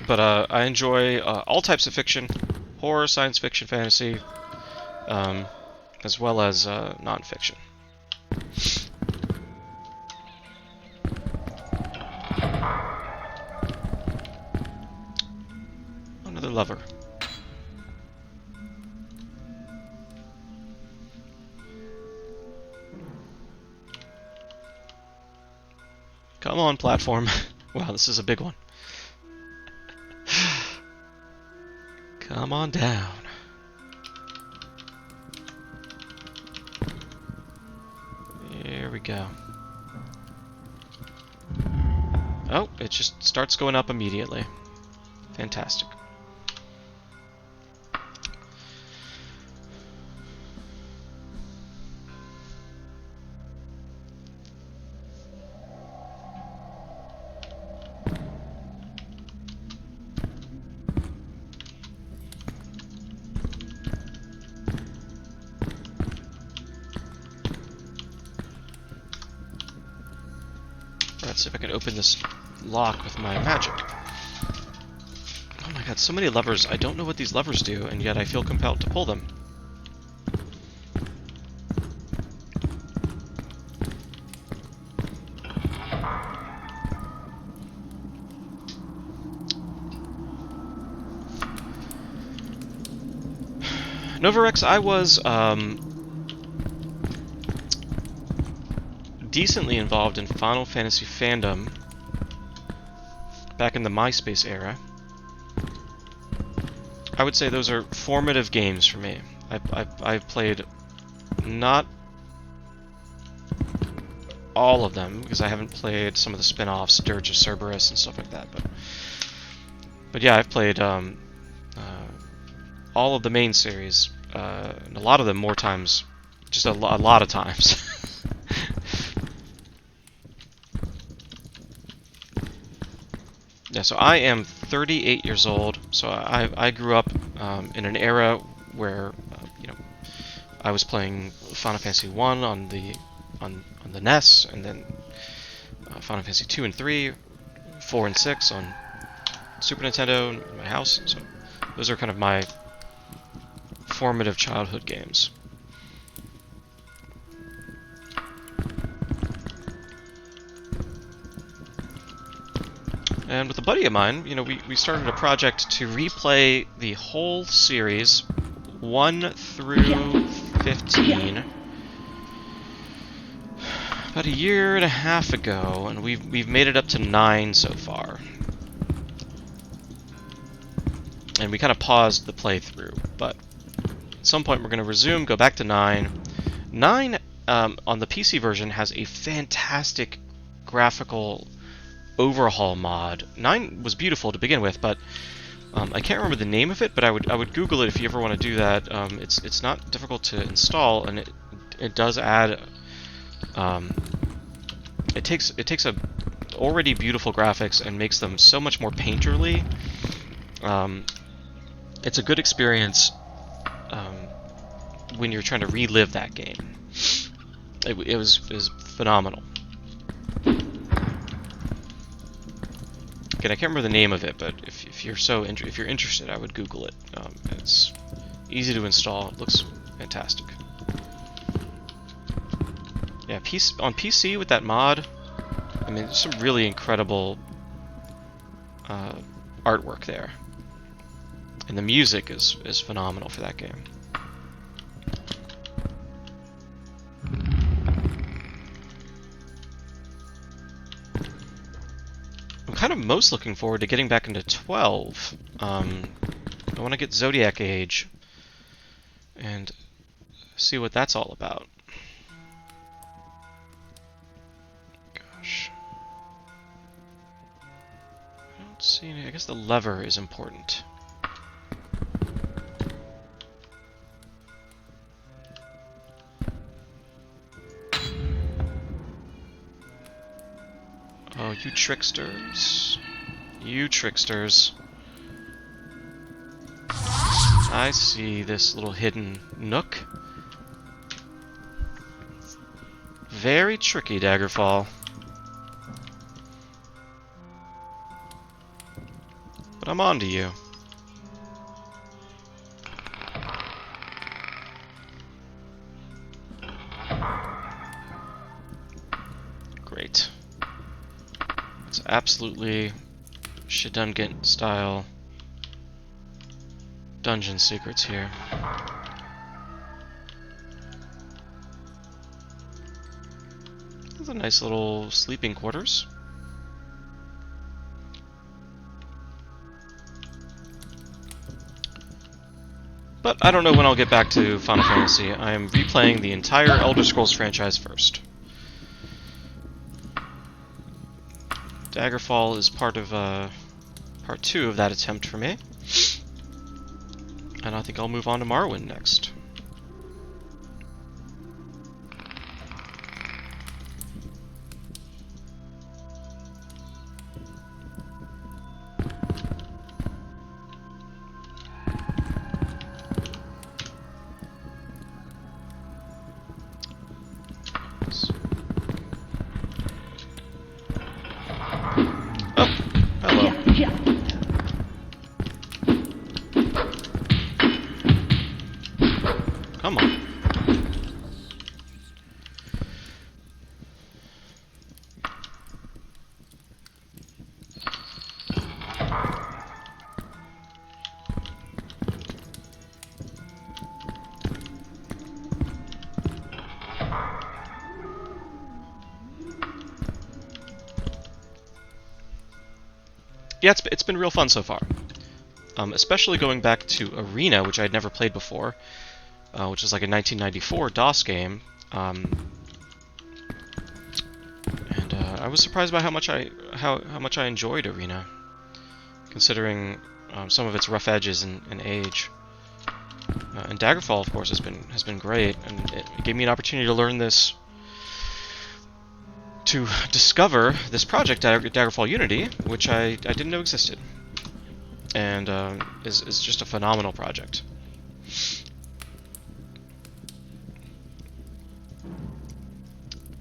But I enjoy all types of fiction, horror, science fiction, fantasy, as well as non-fiction. Another lover. Come on, platform. Wow, this is a big one. Come on down. Here we go. Oh, it just starts going up immediately. Fantastic. Let's see if I can open this lock with my magic. Oh my god, so many levers. I don't know what these levers do, and yet I feel compelled to pull them. Novarex, I was decently involved in Final Fantasy fandom back in the MySpace era. I would say those are formative games for me. I've played not all of them, because I haven't played some of the spin-offs, Dirge of Cerberus and stuff like that, but yeah, I've played all of the main series and a lot of them more times, just a lot of times. Yeah, so I am 38 years old. So I grew up in an era where you know, I was playing Final Fantasy 1 on the NES, and then Final Fantasy 2 and 3, 4 and 6 on Super Nintendo in my house. So those are kind of my formative childhood games. And with a buddy of mine, you know, we started a project to replay the whole series, 1 through 15, about a year and a half ago, and we've made it up to 9 so far. And we kind of paused the playthrough, but at some point we're going to resume, go back to 9. 9 on the PC version has a fantastic graphical overhaul mod. 9 was beautiful to begin with, but I can't remember the name of it, but I would Google it if you ever want to do that. It's not difficult to install, and it does add. It takes a already beautiful graphics and makes them so much more painterly. It's a good experience when you're trying to relive that game. It was phenomenal. Again, I can't remember the name of it, but if you're if you're interested, I would Google it. It's easy to install. It looks fantastic. Yeah, on PC with that mod, I mean, there's some really incredible artwork there, and the music is phenomenal for that game. I'm kind of most looking forward to getting back into 12. I want to get Zodiac Age and see what that's all about. Gosh. I don't see any. I guess the lever is important. Oh, you tricksters. You tricksters. I see this little hidden nook. Very tricky, Daggerfall. But I'm on to you. Great. It's absolutely Shedungant style dungeon secrets here. Those are nice little sleeping quarters. But I don't know when I'll get back to Final Fantasy. I am replaying the entire Elder Scrolls franchise first. Daggerfall is part 2 of that attempt for me. And I think I'll move on to Morrowind next. Come on. Yeah, it's been real fun so far. Especially going back to Arena, which I had never played before. Which is like a 1994 DOS game, and I was surprised by how much I enjoyed Arena, considering some of its rough edges and age. And Daggerfall, of course, has been great, and it gave me an opportunity to learn this, to discover this project, Daggerfall Unity, which I didn't know existed, and is just a phenomenal project.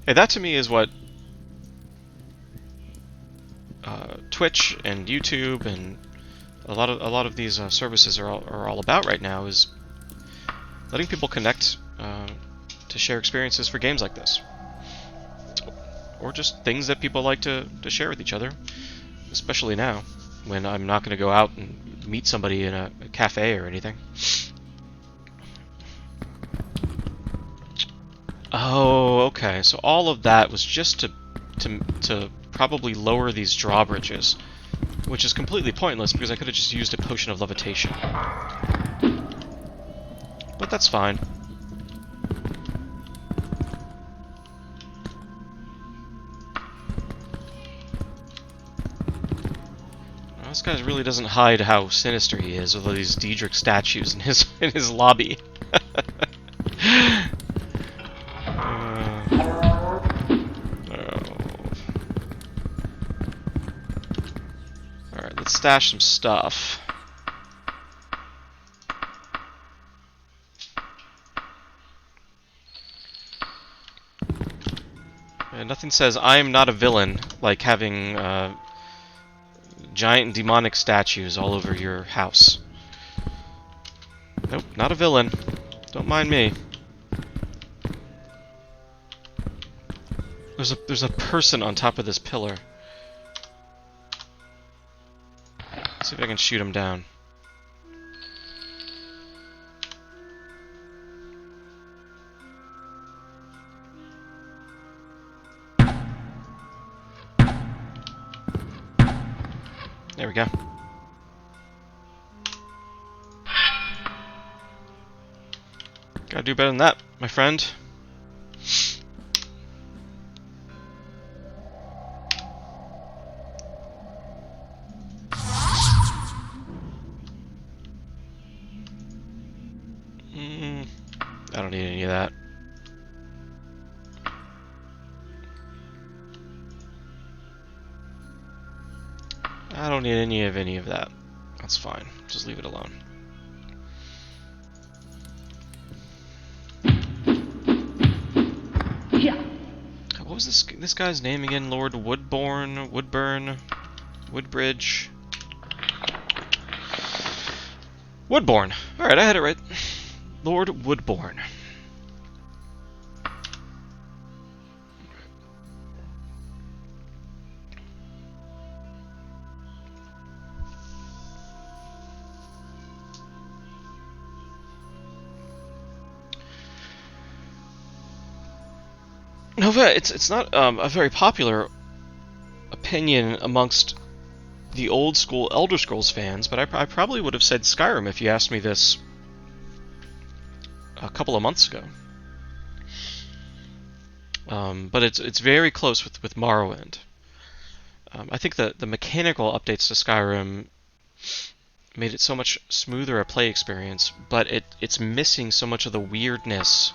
Hey, that to me is what Twitch and YouTube and a lot of these services are all about right now, is letting people connect to share experiences for games like this, or just things that people like to share with each other, especially now when I'm not going to go out and meet somebody in a cafe or anything. Oh, okay. So all of that was just to probably lower these drawbridges, which is completely pointless because I could have just used a potion of levitation. But that's fine. Well, this guy really doesn't hide how sinister he is with all these Daedric statues in his lobby. Alright, let's stash some stuff. And nothing says I'm not a villain like having giant demonic statues all over your house. Nope, not a villain. Don't mind me. There's a person on top of this pillar. Let's see if I can shoot him down. There we go. Gotta do better than that, my friend. I don't need any of that. I don't need any of that. That's fine. Just leave it alone. What was this guy's name again? Lord Woodburn, Woodbridge, Woodbourne. All right, I had it right. Lord Woodbourne. No, it's not a very popular opinion amongst the old school Elder Scrolls fans, but I probably would have said Skyrim if you asked me this a couple of months ago. But it's very close with Morrowind. I think the mechanical updates to Skyrim made it so much smoother a play experience, but it's missing so much of the weirdness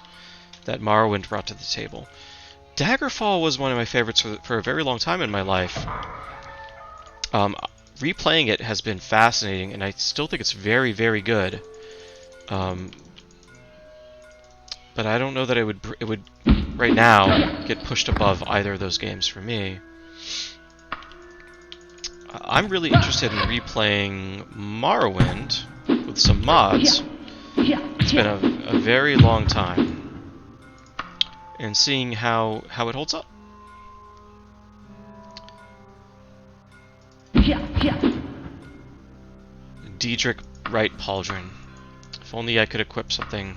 that Morrowind brought to the table. Daggerfall was one of my favorites for a very long time in my life. Replaying it has been fascinating, and I still think it's very, very good. But I don't know that it would right now get pushed above either of those games for me. I'm really interested in replaying Morrowind with some mods. It's been a very long time. And seeing how it holds up. Daedric Right Pauldron. If only I could equip something.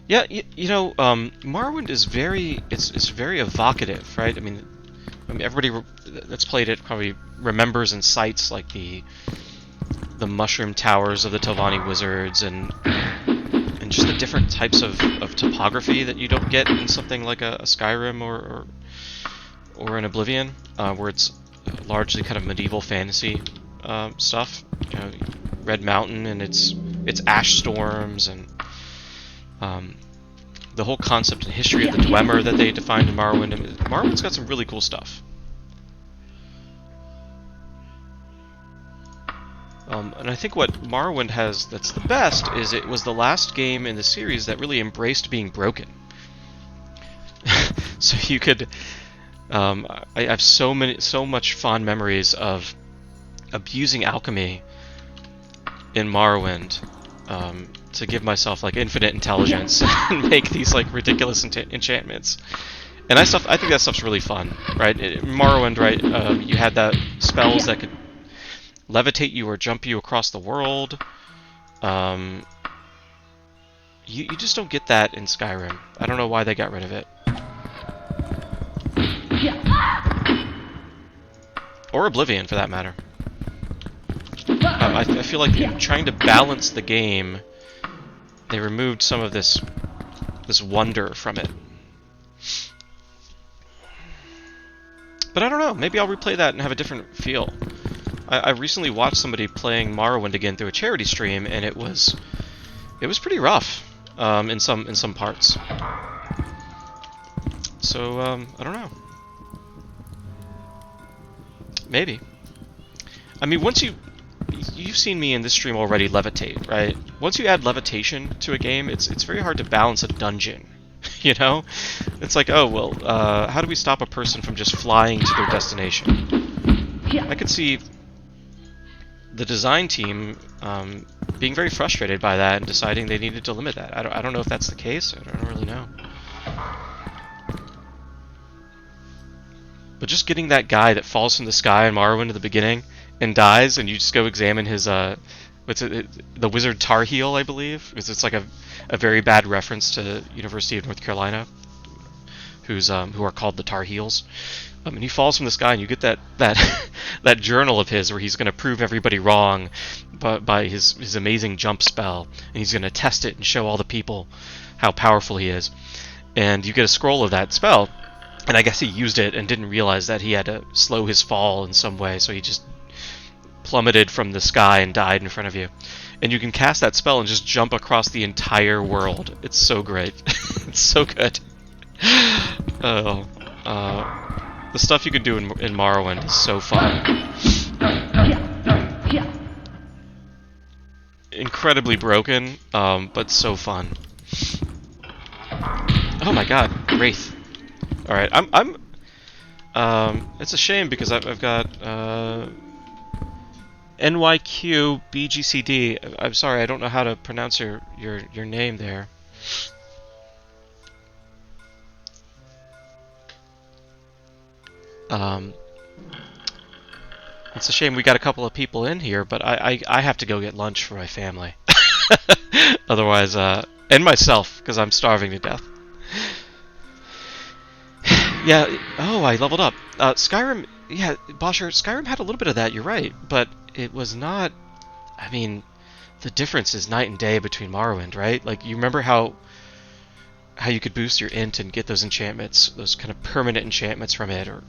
Yeah, you know, Morrowind is it's very evocative, right? I mean, everybody that's played it probably remembers and cites like the mushroom towers of the Telvanni wizards and just the different types of topography that you don't get in something like a Skyrim or or in Oblivion, where it's largely kind of medieval fantasy stuff. You know, Red Mountain and its ash storms and the whole concept and history of the Dwemer that they defined in Morrowind. And Morrowind's got some really cool stuff. And I think what Morrowind has that's the best is it was the last game in the series that really embraced being broken. So you could, I have so much fond memories of abusing alchemy in Morrowind to give myself like infinite intelligence and make these like ridiculous enchantments. And I think that stuff's really fun, right? In Morrowind, right? You had that spells that could levitate you or jump you across the world. You just don't get that in Skyrim. I don't know why they got rid of it. Or Oblivion, for that matter. I feel like in trying to balance the game, they removed some of this wonder from it. But I don't know. Maybe I'll replay that and have a different feel. I recently watched somebody playing Morrowind again through a charity stream, and it was pretty rough in some parts. So I don't know. Maybe. I mean, once you've seen me in this stream already levitate, right? Once you add levitation to a game, it's very hard to balance a dungeon. You know? It's like, oh, well, how do we stop a person from just flying to their destination? I could see the design team being very frustrated by that and deciding they needed to limit that. I don't know if that's the case. I don't really know. But just getting that guy that falls from the sky in Morrowind at the beginning and dies, and you just go examine his what's it? The wizard Tar Heel, I believe. It's like a very bad reference to University of North Carolina, who are called the Tar Heels. And he falls from the sky, and you get that that journal of his where he's going to prove everybody wrong, by his amazing jump spell, and he's going to test it and show all the people how powerful he is. And you get a scroll of that spell, and I guess he used it and didn't realize that he had to slow his fall in some way, so he just plummeted from the sky and died in front of you. And you can cast that spell and just jump across the entire world. It's so great. It's so good. Oh, the stuff you can do in Morrowind is so fun. Incredibly broken, but so fun. Oh my god, Wraith. All right, it's a shame because I've got NYQ BGCD. I'm sorry, I don't know how to pronounce your name there. It's a shame we got a couple of people in here, but I have to go get lunch for my family. Otherwise, and myself, because I'm starving to death. Yeah, oh, I leveled up. Skyrim, yeah, Bosher, Skyrim had a little bit of that, you're right, but it was not, I mean, the difference is night and day between Morrowind, right? Like, you remember how you could boost your int and get those enchantments, those kind of permanent enchantments from it, or,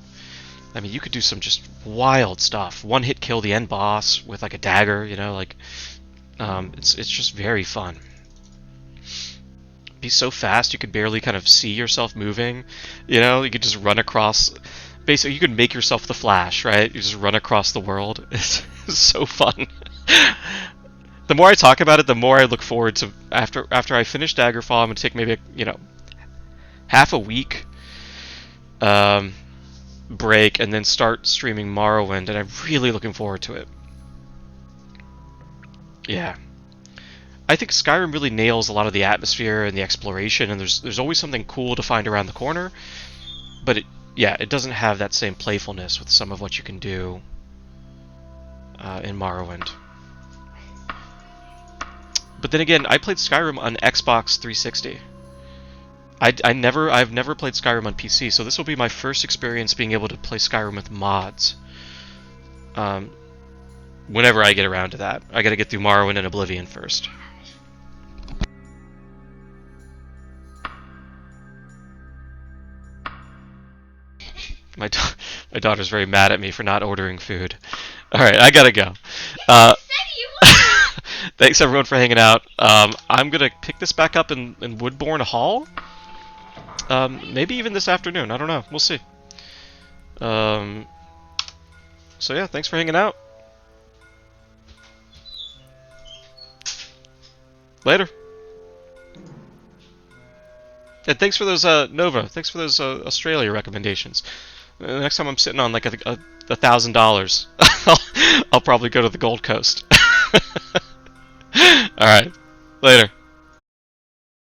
I mean, you could do some just wild stuff. One hit kill the end boss with, like, a dagger, you know, like, it's just very fun. Be so fast you could barely kind of see yourself moving, you know, you could just run across, basically you could make yourself the Flash, right? You just run across the world. It's so fun. The more I talk about it, the more I look forward to, after I finish Daggerfall, I'm going to take maybe, half a week break and then start streaming Morrowind, and I'm really looking forward to it. Yeah. I think Skyrim really nails a lot of the atmosphere and the exploration, and there's always something cool to find around the corner, but it doesn't have that same playfulness with some of what you can do in Morrowind. But then again, I played Skyrim on Xbox 360. I've never played Skyrim on PC, so this will be my first experience being able to play Skyrim with mods. Whenever I get around to that, I gotta get through Morrowind and Oblivion first. my daughter's very mad at me for not ordering food. All right, I gotta go. Uh, thanks everyone for hanging out. I'm gonna pick this back up in Woodbourne Hall. Maybe even this afternoon. I don't know. We'll see. So yeah, thanks for hanging out. Later. And thanks for those Nova. Thanks for those Australia recommendations. Next time I'm sitting on like $1,000, I'll probably go to the Gold Coast. All right. Later.